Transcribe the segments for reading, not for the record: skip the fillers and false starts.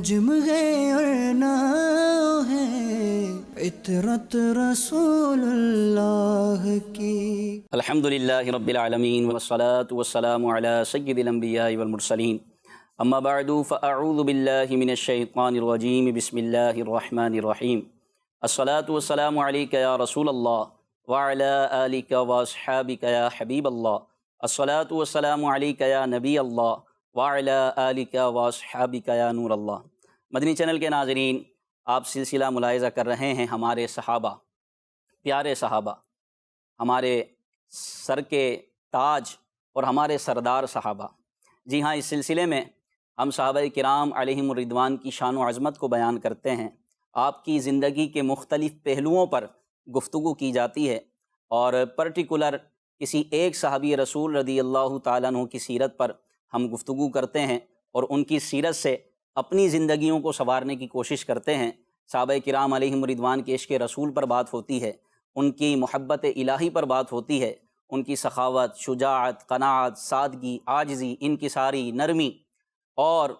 نجم ہے اور ناؤ ہے عطرت رسول اللہ کی۔ الحمدللہ رب العالمین والصلاة والسلام علی سید الانبیاء والمرسلین، اما بعد فاعوذ باللہ من الشیطان الرجیم، بسم اللہ الرحمن الرحیم۔ الصلاة والسلام علیک یا رسول اللہ وعلی آلک واصحابک یا حبیب اللہ۔ الصلاة والسلام علیک یا نبی اللہ وعلی آلک واصحابک یا نور اللہ۔ مدنی چینل کے ناظرین، آپ سلسلہ ملاحظہ کر رہے ہیں ہمارے صحابہ، پیارے صحابہ، ہمارے سر کے تاج اور ہمارے سردار صحابہ۔ جی ہاں، اس سلسلے میں ہم صحابہ کرام علیہم الرضوان کی شان و عظمت کو بیان کرتے ہیں، آپ کی زندگی کے مختلف پہلوؤں پر گفتگو کی جاتی ہے، اور پرٹیکولر کسی ایک صحابی رسول رضی اللہ تعالیٰ عنہ کی سیرت پر ہم گفتگو کرتے ہیں اور ان کی سیرت سے اپنی زندگیوں کو سنوارنے کی کوشش کرتے ہیں۔ صحابہ کرام علیہم الرضوان کے عشق رسول پر بات ہوتی ہے، ان کی محبت الہی پر بات ہوتی ہے، ان کی سخاوت، شجاعت، قناعت، سادگی، عاجزی، انکساری، نرمی اور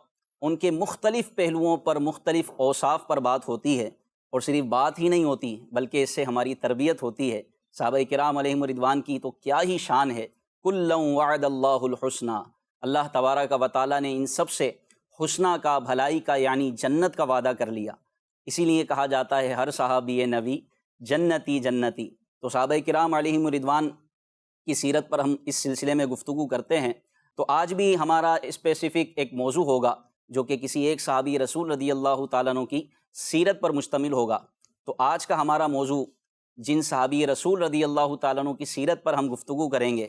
ان کے مختلف پہلوؤں پر، مختلف اوصاف پر بات ہوتی ہے۔ اور صرف بات ہی نہیں ہوتی بلکہ اس سے ہماری تربیت ہوتی ہے۔ صحابہ کرام علیہم الرضوان کی تو کیا ہی شان ہے، کلا وعد اللہ الحسنی، اللہ تبارک و تعالیٰ نے ان سب سے حسنہ کا، بھلائی کا، یعنی جنت کا وعدہ کر لیا۔ اسی لیے کہا جاتا ہے ہر صحابی نبی جنتی جنتی۔ تو صحابہ کرام علیہم الرضوان کی سیرت پر ہم اس سلسلے میں گفتگو کرتے ہیں۔ تو آج بھی ہمارا اسپیسیفک ایک موضوع ہوگا جو کہ کسی ایک صحابی رسول رضی اللہ تعالیٰ عنہ کی سیرت پر مشتمل ہوگا۔ تو آج کا ہمارا موضوع جن صحابی رسول رضی اللہ تعالیٰ عنہ کی سیرت پر ہم گفتگو کریں گے،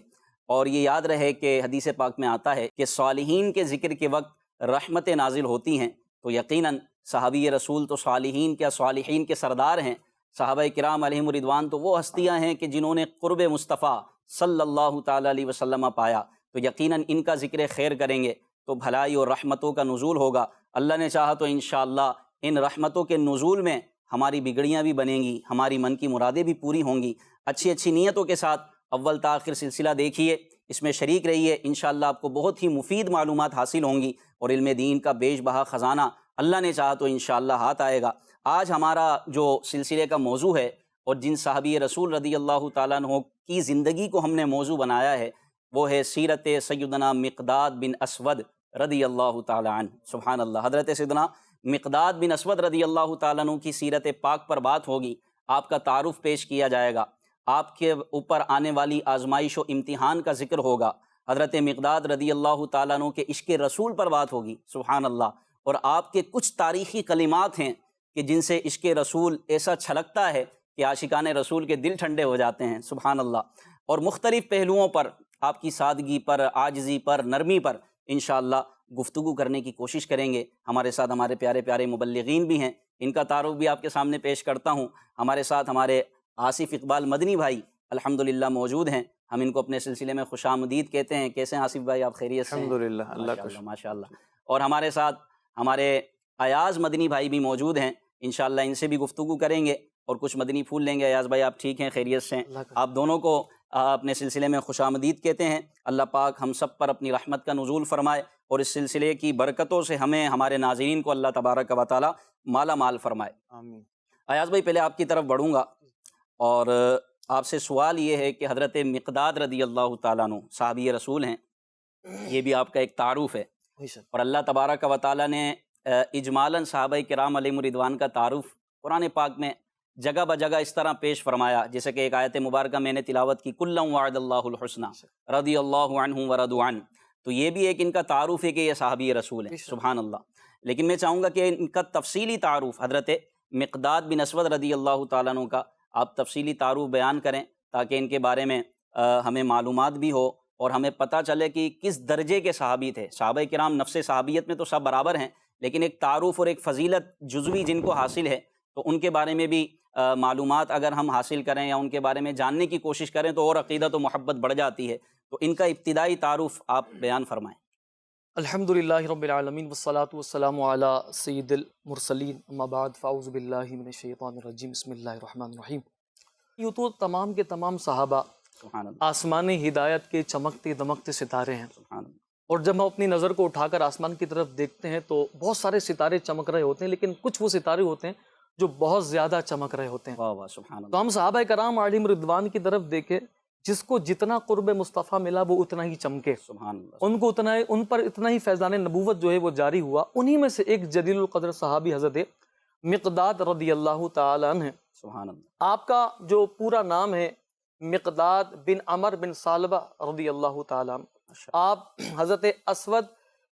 اور یہ یاد رہے کہ حدیث پاک میں آتا ہے کہ صالحین کے ذکر کے وقت رحمتیں نازل ہوتی ہیں، تو یقیناً صحابی رسول تو صالحین کیا، صالحین کے سردار ہیں۔ صحابہ کرام علیہم الرضوان تو وہ ہستیاں ہیں کہ جنہوں نے قرب مصطفیٰ صلی اللہ تعالیٰ علیہ وسلم پایا، تو یقیناً ان کا ذکر خیر کریں گے تو بھلائی اور رحمتوں کا نزول ہوگا۔ اللہ نے چاہا تو انشاءاللہ ان رحمتوں کے نزول میں ہماری بگڑیاں بھی بنیں گی، ہماری من کی مرادیں بھی پوری ہوں گی۔ اچھی اچھی نیتوں کے ساتھ اول تا آخر سلسلہ دیکھیے، اس میں شریک رہیے، انشاءاللہ آپ کو بہت ہی مفید معلومات حاصل ہوں گی، اور علم دین کا بیش بہا خزانہ اللہ نے چاہا تو انشاءاللہ ہاتھ آئے گا۔ آج ہمارا جو سلسلے کا موضوع ہے، اور جن صحابی رسول رضی اللہ تعالیٰ عنہ کی زندگی کو ہم نے موضوع بنایا ہے، وہ ہے سیرت سیدنا مقداد بن اسود رضی اللہ تعالیٰ عنہ۔ سبحان اللہ، حضرت سیدنا مقداد بن اسود رضی اللہ تعالیٰ عنہ کی سیرت پاک پر بات ہوگی، آپ کا تعارف پیش کیا جائے گا، آپ کے اوپر آنے والی آزمائش و امتحان کا ذکر ہوگا، حضرت مقداد رضی اللہ تعالیٰ عنہ کے عشق رسول پر بات ہوگی، سبحان اللہ، اور آپ کے کچھ تاریخی کلمات ہیں کہ جن سے عشق رسول ایسا چھلکتا ہے کہ عاشقان رسول کے دل ٹھنڈے ہو جاتے ہیں، سبحان اللہ۔ اور مختلف پہلوؤں پر، آپ کی سادگی پر، عاجزی پر، نرمی پر انشاءاللہ گفتگو کرنے کی کوشش کریں گے۔ ہمارے ساتھ ہمارے پیارے پیارے مبلغین بھی ہیں، ان کا تعارف بھی آپ کے سامنے پیش کرتا ہوں۔ ہمارے ساتھ ہمارے آصف اقبال مدنی بھائی الحمدللہ موجود ہیں، ہم ان کو اپنے سلسلے میں خوش آمدید کہتے ہیں۔ کیسے ہیں آصف بھائی، آپ خیریت سے ہیں؟ الحمدللہ، اللہ کا ماشاءاللہ ماشاءاللہ۔ اور ہمارے ساتھ ہمارے ایاز مدنی بھائی بھی موجود ہیں، انشاءاللہ ان سے بھی گفتگو کریں گے اور کچھ مدنی پھول لیں گے۔ ایاز بھائی، آپ ٹھیک ہیں، خیریت سے ہیں؟ آپ دونوں کو اپنے سلسلے میں خوش آمدید کہتے ہیں۔ اللہ پاک ہم سب پر اپنی رحمت کا نزول فرمائے، اور اس سلسلے کی برکتوں سے ہمیں، ہمارے ناظرین کو اللہ تبارک و تعالی مالا مال فرمائے، آمین۔ ایاز بھائی پہلے آپ کی طرف بڑھوں گا، اور آپ سے سوال یہ ہے کہ حضرت مقداد رضی اللہ تعالیٰ عنہ صحابی رسول ہیں، یہ بھی آپ کا ایک تعارف ہے، اور اللہ تبارک و تعالیٰ نے اجمالاً صحابہ کرام علیہم الرضوان کا تعارف قرآن پاک میں جگہ بجگہ اس طرح پیش فرمایا، جیسے کہ ایک آیت مبارکہ میں نے تلاوت کی، کلا وعد اللہ الحسنی رضی اللہ عنہ ورضوا عنہ، تو یہ بھی ایک ان کا تعارف ہے کہ یہ صحابی رسول ہیں، سبحان اللہ۔ لیکن میں چاہوں گا کہ ان کا تفصیلی تعارف حضرت مقداد بن اسود رضی اللہ تعالیٰ عنہ کا آپ تفصیلی تعارف بیان کریں، تاکہ ان کے بارے میں ہمیں معلومات بھی ہو اور ہمیں پتہ چلے کہ کس درجے کے صحابی تھے۔ صحابہ کرام نفس صحابیت میں تو سب برابر ہیں، لیکن ایک تعارف اور ایک فضیلت جزوی جن کو حاصل ہے، تو ان کے بارے میں بھی معلومات اگر ہم حاصل کریں یا ان کے بارے میں جاننے کی کوشش کریں تو اور عقیدت و محبت بڑھ جاتی ہے۔ تو ان کا ابتدائی تعارف آپ بیان فرمائیں۔ الحمدللہ رب العالمین والصلاة والسلام علی سید المرسلین، اما بعد فاعوذ باللہ من الشیطان الرجیم، بسم اللہ الرحمن الرحیم۔ یوں تو تمام کے تمام صحابہ سبحان اللہ، آسمان ہدایت کے چمکتے دمکتے ستارے ہیں، سبحان اللہ، اور جب ہم اپنی نظر کو اٹھا کر آسمان کی طرف دیکھتے ہیں تو بہت سارے ستارے چمک رہے ہوتے ہیں، لیکن کچھ وہ ستارے ہوتے ہیں جو بہت زیادہ چمک رہے ہوتے ہیں۔ واہ واہ سبحان اللہ۔ تو ہم صحابہ کرام علیہم رضوان کی طرف دیکھیں، جس کو جتنا قرب مصطفیٰ ملا وہ اتنا ہی چمکے، سبحان اللہ۔ ان کو اتنا ہی، ان پر اتنا ہی فیضان نبوت جو ہے وہ جاری ہوا۔ انہی میں سے ایک جلیل القدر صحابی حضرت مقداد رضی اللہ تعالیٰ عنہ ہیں۔ سبحان اللہ۔ آپ کا جو پورا نام ہے مقداد بن عمر بن ثعلبہ رضی اللہ تعالیٰ عنہ۔ آپ حضرت اسود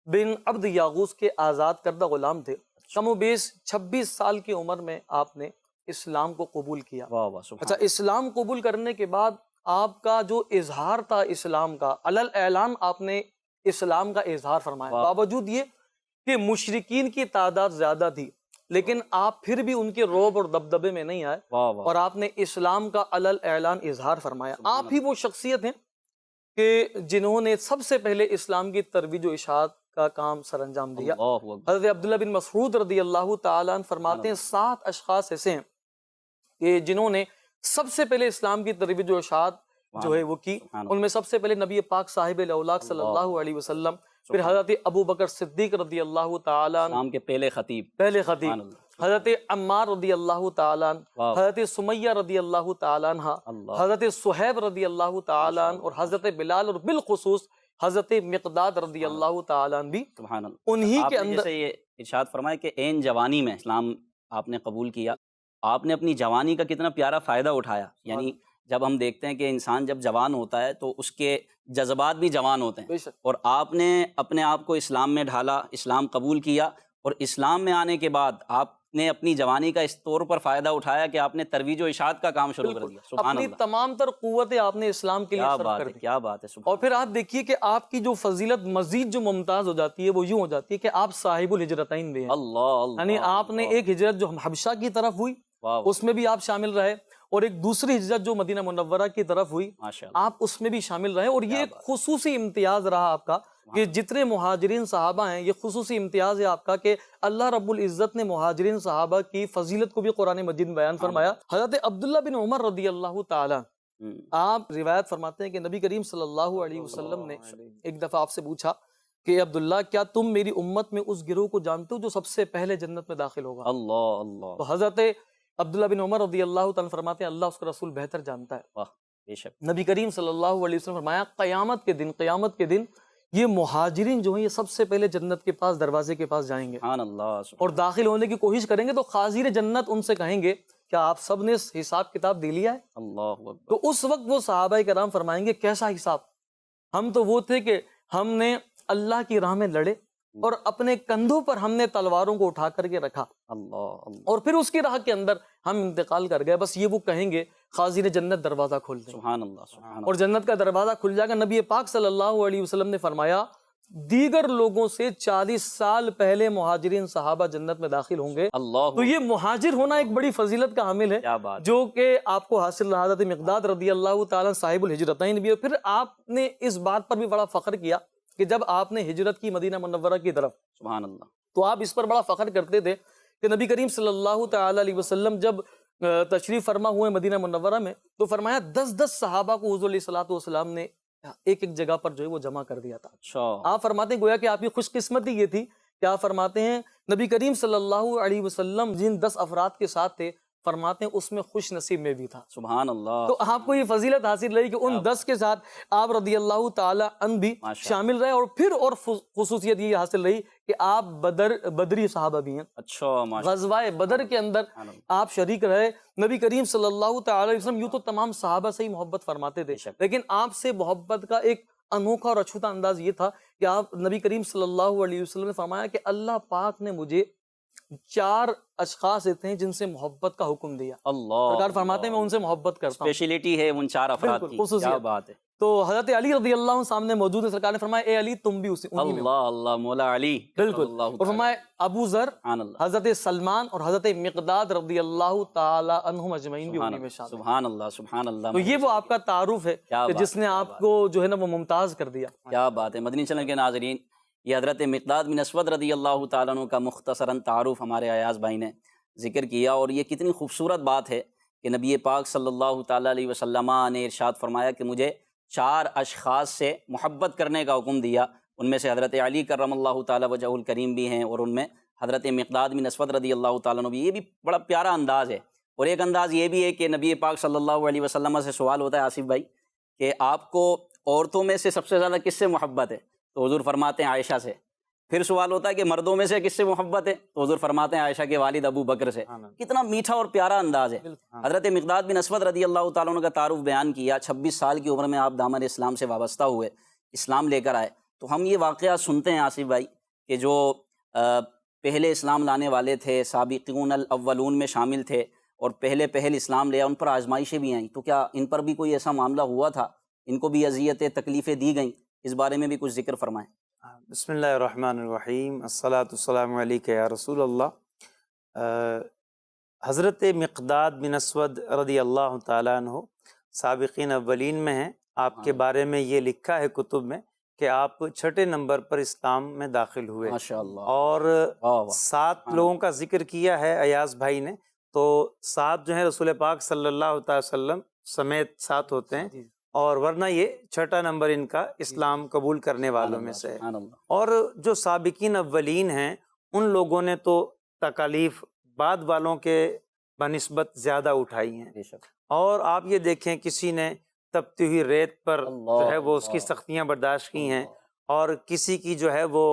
بن عبد یاغوث کے آزاد کردہ غلام تھے۔ کم و بیش 26 سال کی عمر میں آپ نے اسلام کو قبول کیا۔ واہ واہ سبحان اچھا، اسلام قبول کرنے کے بعد آپ کا جو اظہار تھا اسلام کا، علل اعلان آپ نے اسلام کا اظہار فرمایا، باوجود یہ کہ مشرکین کی تعداد زیادہ تھی، لیکن آپ پھر بھی ان کے رعب اور دبدبے میں نہیں آئے، واہ واہ۔ اور آپ نے اسلام کا علل اعلان اظہار فرمایا۔ آپ ہی وہ شخصیت ہیں کہ جنہوں نے سب سے پہلے اسلام کی ترویج و اشاعت کا کام سر انجام دیا۔ اللہ اکبر۔ حضرت عبداللہ بن مسعود رضی اللہ تعالیٰ عنہ فرماتے ہیں 7 اشخاص ایسے ہیں کہ جنہوں نے سب سے پہلے اسلام کی ترویج و اشاعت جو ہے وہ کی۔ ان میں سب سے پہلے نبی پاک صاحب الاولاق صلی اللہ علیہ وسلم، پھر حضرت ابو بکر صدیق رضی اللہ تعالیٰ عنہ، اسلام کے پہلے خطیب، پہلے خطیب، حضرت عمار رضی اللہ تعالیٰ عنہ، حضرت سمیہ رضی اللہ تعالیٰ عنہ، حضرت صہیب رضی اللہ تعالیٰ عنہ، اور حضرت بلال، اور بالخصوص حضرت مقداد رضی اللہ تعالیٰ عنہ بھی سبحان اللہ۔ انہی آپ کے نے اندر۔ جیسے یہ ارشاد فرمایا کہ عین جوانی میں اسلام آپ نے قبول کیا، آپ نے اپنی جوانی کا کتنا پیارا فائدہ اٹھایا۔ یعنی جب ہم دیکھتے ہیں کہ انسان جب جوان ہوتا ہے تو اس کے جذبات بھی جوان ہوتے ہیں، بے شک، اور آپ نے اپنے آپ کو اسلام میں ڈھالا، اسلام قبول کیا، اور اسلام میں آنے کے بعد آپ نے اپنی جوانی کا اس طور پر فائدہ اٹھایا کہ آپ نے ترویج و اشاعت کا کام شروع کر دیا۔ سبحان اپنی اللہ، تمام تر قوتیں آپ نے اسلام کے لیے کیا صرف بات کر ہے، دی۔ کیا بات ہے سبحان اور پھر آپ دیکھیے کہ آپ کی جو فضیلت مزید جو ممتاز ہو جاتی ہے وہ یوں ہو جاتی ہے کہ آپ صاحب الہجرتین بھی ہیں۔ اللہ اللہ۔ یعنی آپ نے ایک ہجرت جو حبشہ کی طرف ہوئی واہ اس میں بھی آپ شامل رہے، اور ایک دوسری ہجرت جو مدینہ منورہ کی طرف ہوئی ماشاء اللہ۔ آپ اس میں بھی شامل رہے، اور یہ ایک خصوصی امتیاز رہا آپ کا کہ جتنے مہاجرین صحابہ ہیں، یہ خصوصی امتیاز ہے آپ کا کہ اللہ رب العزت نے مہاجرین صحابہ کی فضیلت کو بھی قرآن مجید میں بیان فرمایا۔ حضرت عبداللہ بن عمر رضی اللہ تعالیٰ، آپ روایت فرماتے ہیں کہ نبی کریم صلی اللہ علیہ وسلم نے ایک دفعہ آپ سے پوچھا کہ عبداللہ کیا تم میری امت میں اس گروہ کو جانتے ہو جو سب سے پہلے جنت میں داخل ہوگا؟ اللہ اللہ۔ تو حضرت عبداللہ بن عمر رضی اللہ تعالیٰ فرماتے ہیں اللہ اس کا رسول بہتر جانتا ہے۔ واہ بے شک۔ نبی کریم صلی اللہ علیہ وسلم فرمایا قیامت کے دن یہ مہاجرین جو ہیں یہ سب سے پہلے جنت کے پاس، دروازے کے پاس جائیں گے، سبحان اللہ۔ اور داخل ہونے کی کوشش کریں گے تو خازیر جنت ان سے کہیں گے کیا آپ سب نے حساب کتاب دے لیا ہے؟ اللہ اکبر۔ تو اس وقت وہ صحابہ کرام فرمائیں گے کیسا حساب؟ ہم تو وہ تھے کہ ہم نے اللہ کی راہ میں لڑے، اور اپنے کندھوں پر ہم نے تلواروں کو اٹھا کر کے رکھا، اللہ اللہ۔ اور پھر اس کی راہ کے اندر ہم انتقال کر گئے۔ بس یہ وہ کہیں گے خازین جنت دروازہ کھول دیں، سبحان اللہ سبحان اللہ۔ اور جنت کا دروازہ کھل جائے گا۔ نبی پاک صلی اللہ علیہ وسلم نے فرمایا دیگر لوگوں سے 40 سال پہلے مہاجرین صحابہ جنت میں داخل ہوں گے۔ اللہ تو یہ مہاجر ہونا ایک بڑی فضیلت کا حامل ہے کیا بات۔ جو کہ آپ کو حاصل رہا۔ حضرت مقداد رضی اللہ تعالیٰ صاحب الہجرتین بھی، اور پھر آپ نے اس بات پر بھی بڑا فخر کیا کہ جب آپ نے ہجرت کی مدینہ منورہ کی طرف، سبحان اللہ۔ تو آپ اس پر بڑا فخر کرتے تھے کہ نبی کریم صلی اللہ تعالیٰ علیہ وسلم جب تشریف فرما ہوئے مدینہ منورہ میں تو فرمایا 10 صحابہ کو حضور علیہ الصلوۃ والسلام نے ایک جگہ پر جو ہے وہ جمع کر دیا تھا۔ اچھا۔ آپ فرماتے ہیں گویا کہ آپ کی خوش قسمتی یہ تھی کہ آپ فرماتے ہیں نبی کریم صلی اللہ علیہ وسلم جن 10 افراد کے ساتھ تھے، فرماتے ہیں اس میں خوش نصیب میں بھی تھا۔ سبحان اللہ۔ تو آپ کو یہ فضیلت حاصل رہی کہ ان 10 کے ساتھ آپ رضی اللہ تعالی عنہ بھی شامل رہے، اور پھر اور خصوصیت یہ حاصل رہی کہ آپ بدری صحابہ بھی ہیں۔ اچھا ماشاء غزوہ بدر کے اندر آپ شریک رہے۔ نبی کریم صلی اللہ تعالی علیہ وسلم یوں تو تمام صحابہ سے ہی محبت فرماتے تھے، لیکن آپ سے محبت کا ایک انوکھا اور اچھوتا انداز یہ تھا کہ آپ نبی کریم صلی اللہ علیہ وسلم نے فرمایا کہ اللہ پاک نے مجھے 4 اشخاص ایسے ہیں جن سے محبت کا حکم دیا۔ اللہ۔ سرکار فرماتے ہیں میں ان سے محبت کرتا ہوں۔ اسپیشلٹی ہے ان 4 افراد کی، کیا بات ہے۔ تو حضرت علی رضی اللہ عنہ سامنے موجود ہے، سرکار نے فرمایا اے علی تم بھی انہی میں ہو۔ اللہ اللہ، مولا علی بالکل۔ اور فرمایا ابو ذر، حضرت سلمان اور حضرت مقداد رضی اللہ تعالی عنہم اجمعین بھی انہی میں شامل۔ سبحان اللہ سبحان اللہ۔ تو یہ وہ آپ کا تعارف ہے کہ جس نے آپ کو جو ہے نا وہ ممتاز کر دیا۔ کیا بات ہے۔ مدنی چینل کے ناظرین، یہ حضرت مقداد بن اسود رضی اللہ تعالیٰ عنہ کا مختصراً تعارف ہمارے ایاز بھائی نے ذکر کیا، اور یہ کتنی خوبصورت بات ہے کہ نبی پاک صلی اللہ تعالیٰ علیہ وسلم نے ارشاد فرمایا کہ مجھے 4 اشخاص سے محبت کرنے کا حکم دیا، ان میں سے حضرت علی کرم اللہ تعالیٰ وجہ الکریم بھی ہیں، اور ان میں حضرت مقداد بن اسود رضی اللہ تعالیٰ عنہ بھی۔ یہ بھی بڑا پیارا انداز ہے۔ اور ایک انداز یہ بھی ہے کہ نبی پاک صلی اللہ علیہ وسلم سے سوال ہوتا ہے آصف بھائی کہ آپ کو عورتوں میں سے سب سے زیادہ کس سے محبت ہے؟ تو حضور فرماتے ہیں عائشہ سے۔ پھر سوال ہوتا ہے کہ مردوں میں سے کس سے محبت ہے؟ تو حضور فرماتے ہیں عائشہ کے والد ابو بکر سے۔ کتنا میٹھا اور پیارا انداز ہے۔ حضرت مقداد بن اسود رضی اللہ تعالیٰ عنہ کا تعارف بیان کیا، 26 سال کی عمر میں آپ دامن اسلام سے وابستہ ہوئے، اسلام لے کر آئے۔ تو ہم یہ واقعہ سنتے ہیں آصف بھائی کہ جو پہلے اسلام لانے والے تھے، سابقون الاولون میں شامل تھے اور پہلے اسلام لیا، ان پر آزمائشیں بھی آئیں، تو کیا ان پر بھی کوئی ایسا معاملہ ہوا تھا؟ ان کو بھی اذیتیں تکلیفیں دی گئیں؟ اس بارے میں بھی کچھ ذکر فرمائیں۔ بسم اللہ الرحمن الرحیم، الصلاۃ والسلام علیک یا رسول اللہ۔ حضرت مقداد بن اسود رضی اللہ تعالیٰ عنہ سابقین اولین میں ہیں۔ آپ کے بارے میں یہ لکھا ہے کتب میں کہ آپ 6 نمبر پر اسلام میں داخل ہوئے، ماشاءاللہ، اور واہ واہ، 7 لوگوں کا ذکر کیا ہے ایاز بھائی نے، تو 7 جو ہیں رسول پاک صلی اللہ تعالی وسلم سمیت 7 ہوتے ہیں، اور ورنہ یہ 6 نمبر ان کا اسلام قبول کرنے والوں میں سے ہے۔ سبحان اللہ۔ اور جو سابقین اولین ہیں ان لوگوں نے تو تکالیف بعد والوں کے بنسبت زیادہ اٹھائی ہیں، بے شک، اور آپ یہ دیکھیں کسی نے تپتی ہوئی ریت پر اللہ جو ہے وہ اس کی اللہ، سختیاں برداشت کی ہیں، اور کسی کی جو ہے وہ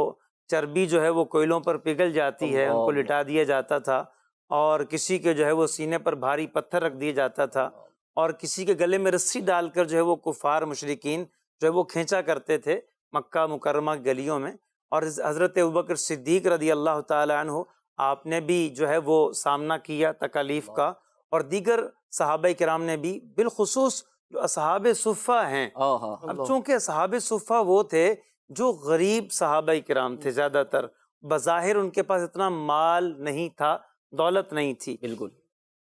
چربی جو ہے وہ کوئلوں پر پگھل جاتی ہے، ان کو اللہ، لٹا دیا جاتا تھا، اور کسی کے جو ہے وہ سینے پر بھاری پتھر رکھ دیا جاتا تھا، اور کسی کے گلے میں رسی ڈال کر جو ہے وہ کفار مشرکین جو ہے وہ کھینچا کرتے تھے مکہ مکرمہ گلیوں میں۔ اور حضرت ابوبکر صدیق رضی اللہ تعالی عنہ آپ نے بھی جو ہے وہ سامنا کیا تکالیف کا، اور دیگر صحابہ کرام نے بھی، بالخصوص جو اصحاب صفہ ہیں۔ اب چونکہ اصحاب صفہ وہ تھے جو غریب صحابہ کرام تھے، زیادہ تر بظاہر ان کے پاس اتنا مال نہیں تھا، دولت نہیں تھی، بالکل،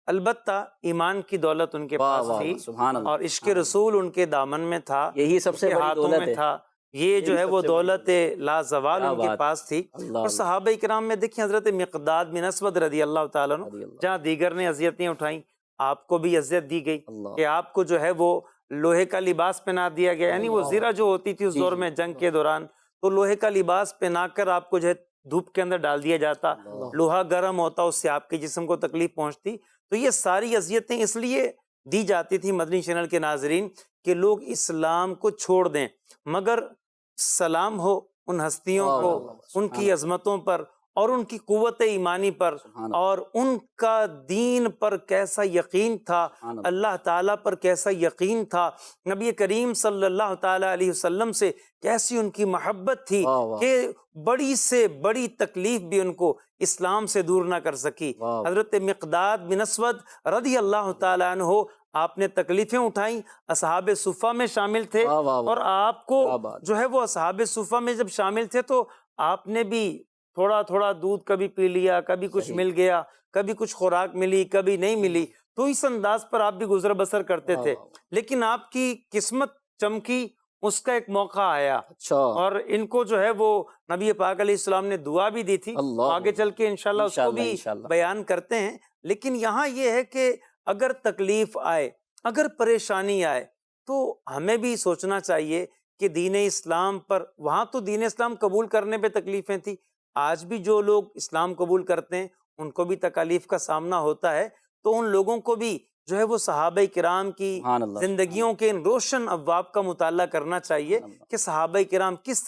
البتہ ایمان کی دولت ان کے پاس تھی، سبحان اللہ، اور عشق رسول ان کے دامن میں تھا، یہی سب سے ان کے بڑی ہاتھوں دولت میں ہے۔ تھا، یہ جو ہے وہ دولت لازوال ان کے پاس تھی۔ اللہ اور صحابہ کرام میں دیکھیں حضرت مقداد بن اسود رضی اللہ تعالیٰ عنہ، جہاں دیگر نے اذیتیں اٹھائیں، آپ کو بھی اذیت دی گئی کہ آپ کو جو ہے وہ لوہے کا لباس پہنا دیا گیا، یعنی وہ زرہ جو ہوتی تھی اس دور میں جنگ کے دوران، تو لوہے کا لباس پہنا کر آپ کو جو ہے دھوپ کے اندر ڈال دیا جاتا، لوہا گرم ہوتا، اس سے آپ کے جسم کو تکلیف پہنچتی۔ تو یہ ساری اذیتیں اس لیے دی جاتی تھی مدنی چینل کے ناظرین کہ لوگ اسلام کو چھوڑ دیں، مگر سلام ہو ان ہستیوں کو، ان کی عظمتوں پر اور ان کی قوت ایمانی پر، اور ان کا دین پر کیسا یقین تھا، اللہ تعالیٰ پر کیسا یقین تھا، نبی کریم صلی اللہ تعالیٰ علیہ وسلم سے کیسی ان کی محبت تھی کہ بڑی سے بڑی تکلیف بھی ان کو اسلام سے دور نہ کر سکی۔ حضرت مقداد بن اسود رضی اللہ تعالیٰ عنہ آپ نے تکلیفیں اٹھائیں، اصحاب صفہ میں شامل تھے، اور آپ کو جو ہے وہ اصحاب صفہ میں جب شامل تھے تو آپ نے بھی تھوڑا تھوڑا دودھ کبھی پی لیا، کبھی کچھ مل گیا، کبھی کچھ خوراک ملی، کبھی نہیں ملی، تو اس انداز پر آپ بھی گزر بسر کرتے تھے۔ لیکن آپ کی قسمت چمکی، اس کا ایک موقع آیا، اور ان کو جو ہے وہ نبی پاک علیہ السلام نے دعا بھی دی تھی، آگے چل کے انشاءاللہ اس کو بھی بیان کرتے ہیں۔ لیکن یہاں یہ ہے کہ اگر تکلیف آئے، اگر پریشانی آئے، تو ہمیں بھی سوچنا چاہیے کہ دین اسلام پر، وہاں تو دین اسلام قبول کرنے پہ تکلیفیں تھیں، آج بھی جو لوگ اسلام قبول کرتے ہیں ان کو بھی تکالیف کا سامنا ہوتا ہے، تو ان لوگوں کو بھی جو ہے وہ صحابہ کرام کی زندگیوں کے ان روشن ابواب کا مطالعہ کرنا چاہیے کہ صحابہ کرام کس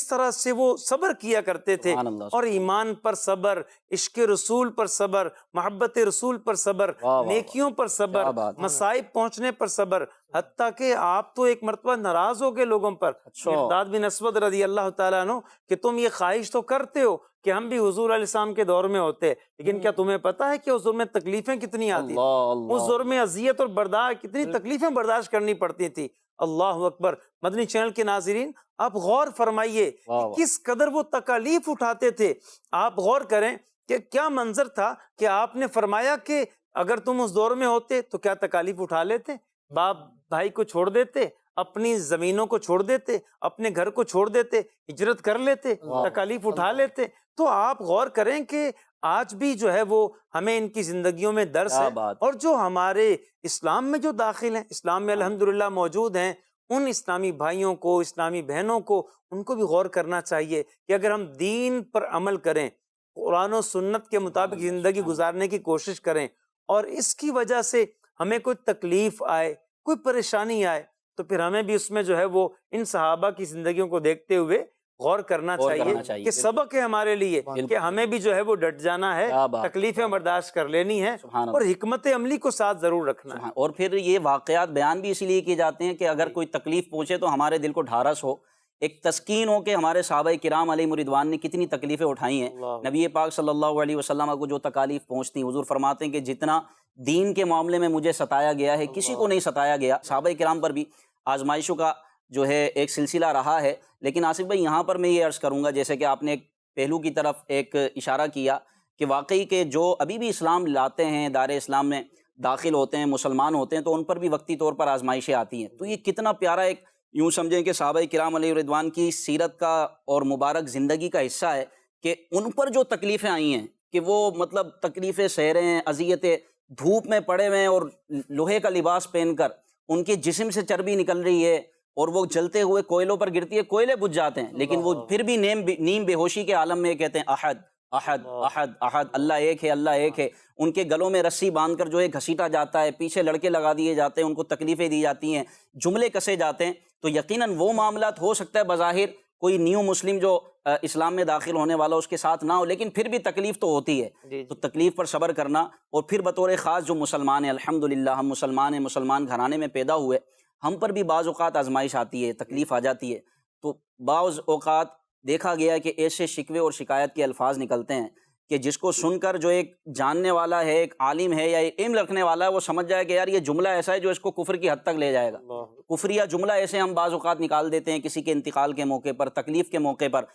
طرح سے وہ صبر کیا کرتے تھے، اور ایمان پر صبر، عشق رسول پر صبر، محبت رسول پر صبر، نیکیوں پر صبر، مصائب پہنچنے پر صبر، حتیٰ کہ آپ تو ایک مرتبہ ناراض ہو گئے لوگوں پر، مقداد بن اسود رضی اللہ تعالیٰ عنہ، کہ تم یہ خواہش تو کرتے ہو کہ ہم بھی حضور علیہ السلام کے دور میں ہوتے، لیکن کیا تمہیں پتا ہے کہ اس دور میں تکلیفیں کتنی آتی تھیں، اس دور میں اذیت اور برداشت کتنی تکلیفیں برداشت کرنی پڑتی تھی۔ اللہ اکبر۔ مدنی چینل کے ناظرین آپ غور فرمائیے کس قدر وہ تکالیف اٹھاتے تھے، آپ غور کریں کہ کیا منظر تھا کہ آپ نے فرمایا کہ اگر تم اس دور میں ہوتے تو کیا تکالیف اٹھا لیتے، باپ بھائی کو چھوڑ دیتے، اپنی زمینوں کو چھوڑ دیتے، اپنے گھر کو چھوڑ دیتے، ہجرت کر لیتے، تکالیف اٹھا لیتے۔ تو آپ غور کریں کہ آج بھی جو ہے وہ ہمیں ان کی زندگیوں میں درس ہے، اور جو ہمارے اسلام میں جو داخل ہیں، اسلام میں الحمدللہ موجود ہیں، ان اسلامی بھائیوں کو، اسلامی بہنوں کو، ان کو بھی غور کرنا چاہیے کہ اگر ہم دین پر عمل کریں، قرآن و سنت کے مطابق زندگی گزارنے کی کوشش کریں، اور اس کی وجہ سے ہمیں کوئی تکلیف آئے، کوئی پریشانی آئے، تو پھر ہمیں بھی اس میں جو ہے وہ ان صحابہ کی زندگیوں کو دیکھتے ہوئے غور کرنا چاہیے کہ سبق ہے ہمارے لیے کہ ہمیں بھی جو ہے وہ ڈٹ جانا ہے، تکلیفیں برداشت کر لینی ہے، اور حکمت عملی کو ساتھ ضرور رکھنا ہے۔ اور پھر یہ واقعات بیان بھی اسی لیے کیے جاتے ہیں کہ اگر کوئی تکلیف پہنچے تو ہمارے دل کو ڈھارس ہو، ایک تسکین ہو کہ ہمارے صحابہ کرام علیہم رضوان نے کتنی تکلیفیں اٹھائی ہیں۔ نبی پاک صلی اللہ علیہ وسلم کو جو تکالیف پہنچتی ہیں، حضور فرماتے ہیں کہ جتنا دین کے معاملے میں مجھے ستایا گیا ہے کسی کو نہیں ستایا گیا۔ صحابہ کرام پر بھی آزمائشوں کا جو ہے ایک سلسلہ رہا ہے، لیکن آصف بھائی یہاں پر میں یہ عرض کروں گا، جیسے کہ آپ نے ایک پہلو کی طرف ایک اشارہ کیا کہ واقعی کہ جو ابھی بھی اسلام لاتے ہیں، دار اسلام میں داخل ہوتے ہیں، مسلمان ہوتے ہیں، تو ان پر بھی وقتی طور پر آزمائشیں آتی ہیں۔ تو یہ کتنا پیارا ایک یوں سمجھیں کہ صحابہ کرام علیہ رضوان کی سیرت کا اور مبارک زندگی کا حصہ ہے کہ ان پر جو تکلیفیں آئی ہیں کہ وہ مطلب تکلیفیں سہ رہے ہیں، اذیتیں، دھوپ میں پڑے ہوئے ہیں اور لوہے کا لباس پہن کر ان کے جسم سے چربی نکل رہی ہے اور وہ جلتے ہوئے کوئلوں پر گرتی ہے، کوئلے بجھ جاتے ہیں، لیکن وہ پھر بھی نیم بے ہوشی کے عالم میں کہتے ہیں احد احد احد احد، اللہ ایک ہے، اللہ ایک ہے۔ ان کے گلوں میں رسی باندھ کر جو ہے گھسیٹا جاتا ہے، پیچھے لڑکے لگا دیے جاتے ہیں، ان کو تکلیفیں دی جاتی ہیں، جملے کسے جاتے ہیں۔ تو یقیناً وہ معاملات ہو سکتا ہے بظاہر کوئی نیو مسلم جو اسلام میں داخل ہونے والا اس کے ساتھ نہ ہو، لیکن پھر بھی تکلیف تو ہوتی ہے۔ تو تکلیف پر صبر کرنا، اور پھر بطور خاص جو مسلمان ہیں، الحمدللہ ہم مسلمان ہیں، مسلمان گھرانے میں پیدا ہوئے، ہم پر بھی بعض اوقات آزمائش آتی ہے، تکلیف آ جاتی ہے، تو بعض اوقات دیکھا گیا ہے کہ ایسے شکوے اور شکایت کے الفاظ نکلتے ہیں کہ جس کو سن کر جو ایک جاننے والا ہے، ایک عالم ہے یا ایک علم رکھنے والا ہے، وہ سمجھ جائے کہ یار یہ جملہ ایسا ہے جو اس کو کفر کی حد تک لے جائے گا۔ کفریہ جملہ ایسے ہم بعض اوقات نکال دیتے ہیں کسی کے انتقال کے موقع پر، تکلیف کے موقع پر۔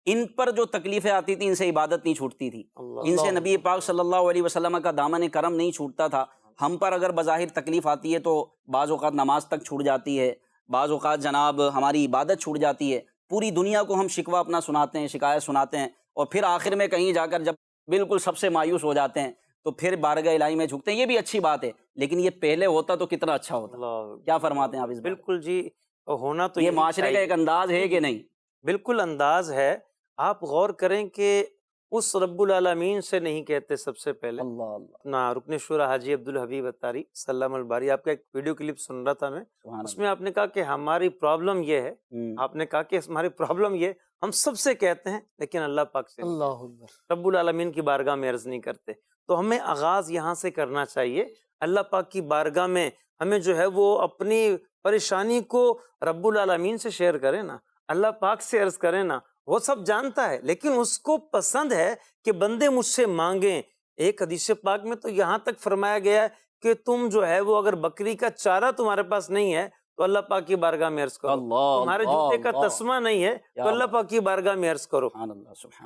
ان پر جو تکلیفیں آتی تھیں ان سے عبادت نہیں چھوٹتی تھی، ان سے نبی پاک صلی اللہ علیہ وسلم کا دامن کرم نہیں چھوٹتا تھا۔ ہم پر اگر بظاہر تکلیف آتی ہے تو بعض اوقات نماز تک چھوٹ جاتی ہے، بعض اوقات جناب ہماری عبادت چھوٹ جاتی ہے، پوری دنیا کو ہم شکوہ اپنا سناتے ہیں، شکایت سناتے ہیں، اور پھر آخر میں کہیں جا کر جب بالکل سب سے مایوس ہو جاتے ہیں تو پھر بارگاہ الہی میں جھکتے ہیں۔ یہ بھی اچھی بات ہے، لیکن یہ پہلے ہوتا تو کتنا اچھا ہوتا۔ کیا فرماتے ہیں آپ اس بات؟ بالکل جی، ہونا تو یہ معاشرے کا ایک انداز ہے کہ نہیں؟ بالکل انداز ہے۔ آپ غور کریں کہ اس رب العالمین سے نہیں کہتے سب سے پہلے اپنا رکن شورا حاجی عبدالحبیب اتاری سلام الباری، آپ کا ایک ویڈیو کلپ سن رہا تھا میں، اس میں آپ نے کہا کہ ہماری پرابلم یہ ہے، آپ نے کہا کہ ہماری پرابلم یہ ہم سب سے کہتے ہیں لیکن اللہ پاک سے رب العالمین کی بارگاہ میں عرض نہیں کرتے۔ تو ہمیں آغاز یہاں سے کرنا چاہیے، اللہ پاک کی بارگاہ میں ہمیں جو ہے وہ اپنی پریشانی کو رب العالمین سے شیئر کریں نا، اللہ پاک سے عرض کریں نا، وہ سب جانتا ہے لیکن اس کو پسند ہے کہ بندے مجھ سے مانگیں۔ ایک حدیث پاک میں تو یہاں تک فرمایا گیا ہے کہ تم جو ہے وہ اگر بکری کا چارہ تمہارے پاس نہیں ہے تو اللہ پاک کی بارگاہ میں عرض کرو، تمہارے جوتے کا تسمہ نہیں ہے تو اللہ پاک کی بارگاہ میں عرض کرو۔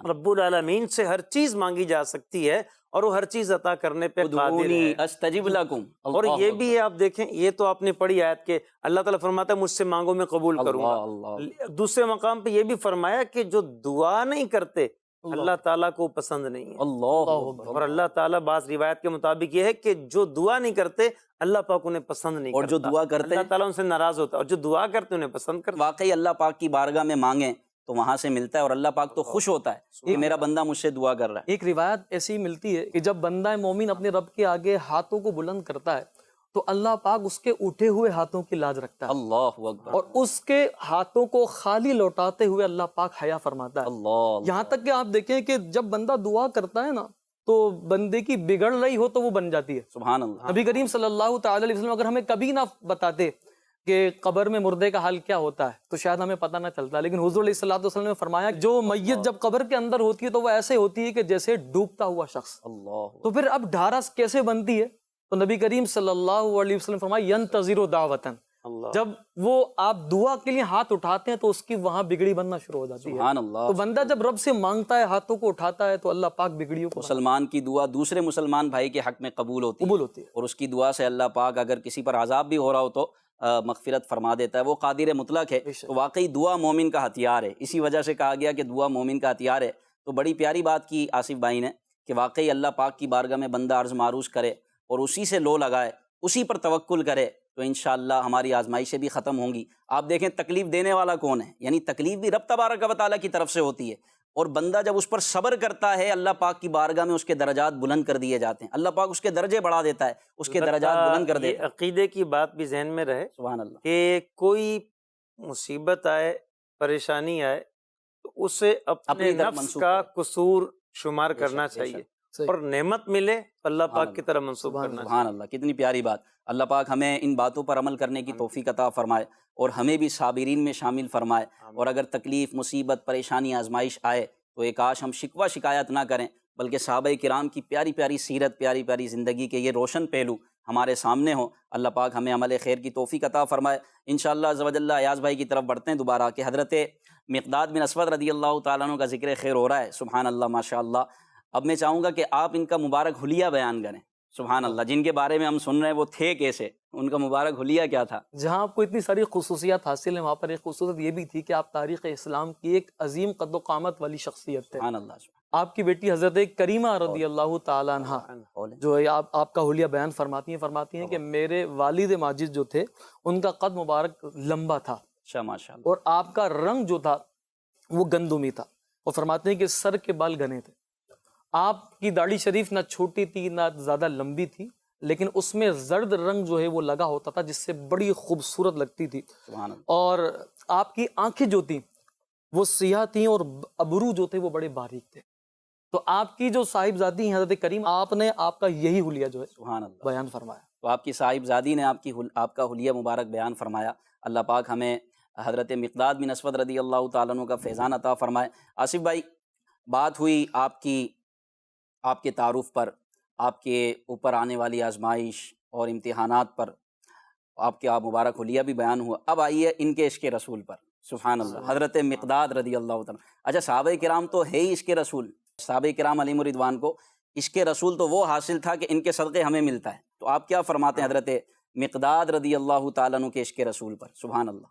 رب العالمین سے ہر چیز مانگی جا سکتی ہے اور وہ ہر چیز عطا کرنے پہ قادر ہے۔ استجب لکم، اور یہ بھی ہے، آپ دیکھیں یہ تو آپ نے پڑھی آیت کہ اللہ تعالیٰ فرماتا ہے مجھ سے مانگو میں قبول کروں گا۔ دوسرے مقام پہ یہ بھی فرمایا کہ جو دعا نہیں کرتے اللہ تعالیٰ کو پسند نہیں ہے۔ اور اللہ تعالیٰ بعض روایت کے مطابق یہ ہے کہ جو دعا نہیں کرتے اللہ پاک انہیں پسند نہیں کرتا، اور جو دعا کرتے اللہ تعالیٰ ان سے ناراض ہوتا ہے، اور جو دعا کرتے انہیں پسند کرتا۔ واقعی اللہ پاک کی بارگاہ میں مانگیں تو وہاں سے ملتا ہے، اور اللہ پاک تو خوش ہوتا ہے کہ میرا بندہ مجھ سے دعا کر رہا ہے۔ ایک روایت ایسی ملتی ہے کہ جب بندہ مومن اپنے رب کے آگے ہاتھوں کو بلند کرتا ہے تو اللہ پاک اس کے اٹھے ہوئے ہاتھوں کی لاج رکھتا ہے، اللہ اکبر، اور اس کے ہاتھوں کو خالی لوٹاتے ہوئے اللہ پاک حیا فرماتا ہے۔ اللہ، یہاں تک کہ آپ دیکھیں کہ جب بندہ دعا کرتا ہے نا تو بندے کی بگڑ رہی ہو تو وہ بن جاتی ہے۔ سبحان اللہ۔ نبی کریم صلی اللہ تعالی علیہ وسلم اگر ہمیں کبھی نہ بتاتے کہ قبر میں مردے کا حال کیا ہوتا ہے تو شاید ہمیں پتہ نہ چلتا، لیکن حضور علیہ الصلوۃ والسلام نے فرمایا جو میت جب قبر کے اندر ہوتی ہے تو وہ ایسے ہوتی ہے کہ جیسے ڈوبتا ہوا شخص۔ اللہ، تو پھر اب ڈھارس کیسے بنتی ہے؟ تو نبی کریم صلی اللہ علیہ وسلم فرمایا ینتظر دعوتن، جب وہ آپ دعا کے لیے ہاتھ اٹھاتے ہیں تو اس کی وہاں بگڑی بننا شروع ہو جاتی ہے۔ سبحان اللہ۔ تو بندہ جب رب سے مانگتا ہے، ہاتھوں کو اٹھاتا ہے، تو اللہ پاک بگڑیوں کو مسلمان کی دعا دوسرے مسلمان بھائی کے حق میں قبول ہوتی ہے، اور اس کی دعا سے اللہ پاک اگر کسی پر عذاب بھی ہو رہا ہو تو مغفرت فرما دیتا ہے۔ وہ قادر مطلق ہے۔ تو واقعی دعا مومن کا ہتھیار ہے، اسی وجہ سے کہا گیا کہ دعا مومن کا ہتھیار ہے۔ تو بڑی پیاری بات کی آصف بھائی نے کہ واقعی اللہ پاک کی بارگاہ میں بندہ عرض معروض کرے اور اسی سے لو لگائے اسی پر توکل کرے تو انشاءاللہ ہماری آزمائشیں بھی ختم ہوں گی۔ آپ دیکھیں تکلیف دینے والا کون ہے، یعنی تکلیف بھی رب تبارک و تعالیٰ کی طرف سے ہوتی ہے، اور بندہ جب اس پر صبر کرتا ہے اللہ پاک کی بارگاہ میں اس کے درجات بلند کر دیے جاتے ہیں، اللہ پاک اس کے درجے بڑھا دیتا ہے، اس کے درجات بلند کر دیتا ہے۔ عقیدے کی بات بھی ذہن میں رہے سبحان اللہ۔ کہ کوئی مصیبت آئے، پریشانی آئے تو اسے اپنے اپنی طرف نفس منسوب کا کرے۔ قصور شمار بے شک، کرنا بے چاہیے، صحیح۔ اور نعمت ملے تو اللہ سبحان پاک کی طرف منسوب سبحان کرنا سبحان اللہ، کتنی پیاری بات۔ اللہ پاک ہمیں ان باتوں پر عمل کرنے کی توفیق عطا فرمائے، اور ہمیں بھی صابرین میں شامل فرمائے، اور اگر تکلیف، مصیبت، پریشانی، آزمائش آئے تو ایک کاش ہم شکوہ شکایت نہ کریں، بلکہ صحابہ کرام کی پیاری پیاری سیرت، پیاری پیاری زندگی کے یہ روشن پہلو ہمارے سامنے ہوں۔ اللہ پاک ہمیں عمل خیر کی توفیق عطا فرمائے۔ انشاءاللہ عز و جل ایاز بھائی کی طرف بڑھتے ہیں دوبارہ، کہ حضرت مقداد بن اسود رضی اللہ تعالیٰ عنہ کا ذکر خیر ہو رہا ہے، سبحان اللہ، ماشاء اللہ۔ اب میں چاہوں گا کہ آپ ان کا مبارک حلیہ بیان کریں، سبحان اللہ، جن کے بارے میں ہم سن رہے ہیں وہ تھے کیسے، ان کا مبارک حلیہ کیا تھا؟ جہاں آپ کو اتنی ساری خصوصیات حاصل ہیں، وہاں پر ایک خصوصیت یہ بھی تھی کہ آپ تاریخ اسلام کی ایک عظیم قد و قامت والی شخصیت تھے۔ سبحان اللہ۔ آپ کی بیٹی حضرت کریمہ رضی اللہ تعالیٰ عنہ جو ہے آپ کا حلیہ بیان فرماتی ہیں کہ میرے والد ماجد جو تھے ان کا قد مبارک لمبا تھا، اچھا، ماشاء اللہ۔ اور آپ کا رنگ جو تھا وہ گندمی تھا، اور فرماتے ہیں کہ سر کے بال گھنے تھے۔ آپ کی داڑھی شریف نہ چھوٹی تھی نہ زیادہ لمبی تھی، لیکن اس میں زرد رنگ جو ہے وہ لگا ہوتا تھا، جس سے بڑی خوبصورت لگتی تھی۔ سبحان اللہ۔ اور آپ کی آنکھیں جو تھیں وہ سیاہ تھیں، اور ابرو جو تھے وہ بڑے باریک تھے۔ تو آپ کی جو صاحبزادی ہیں حضرت کریم، آپ نے آپ کا یہی حلیہ جو ہے سبحان اللہ۔ بیان فرمایا۔ تو آپ کی صاحبزادی نے آپ کا حلیہ مبارک بیان فرمایا۔ اللہ پاک ہمیں حضرت مقداد بن اسود رضی اللہ تعالیٰ عنہ کا فیضان عطا فرمائے۔ آصف بھائی، بات ہوئی آپ کے تعارف پر، آپ کے اوپر آنے والی آزمائش اور امتحانات پر، آپ کے مبارک حلیہ بھی بیان ہوا۔ اب آئیے ان کے عشق رسول پر، سبحان اللہ، حضرت مقداد رضی اللہ تعالیٰ۔ اچھا، صحابہ کرام تو ہے ہی عشق رسول، صحابہ کرام علیہم الرضوان کو عشق رسول تو وہ حاصل تھا کہ ان کے صدقے ہمیں ملتا ہے، تو آپ کیا فرماتے ہیں حضرت مقداد رضی اللہ تعالیٰ عنہ کے عشق رسول پر؟ سبحان اللہ۔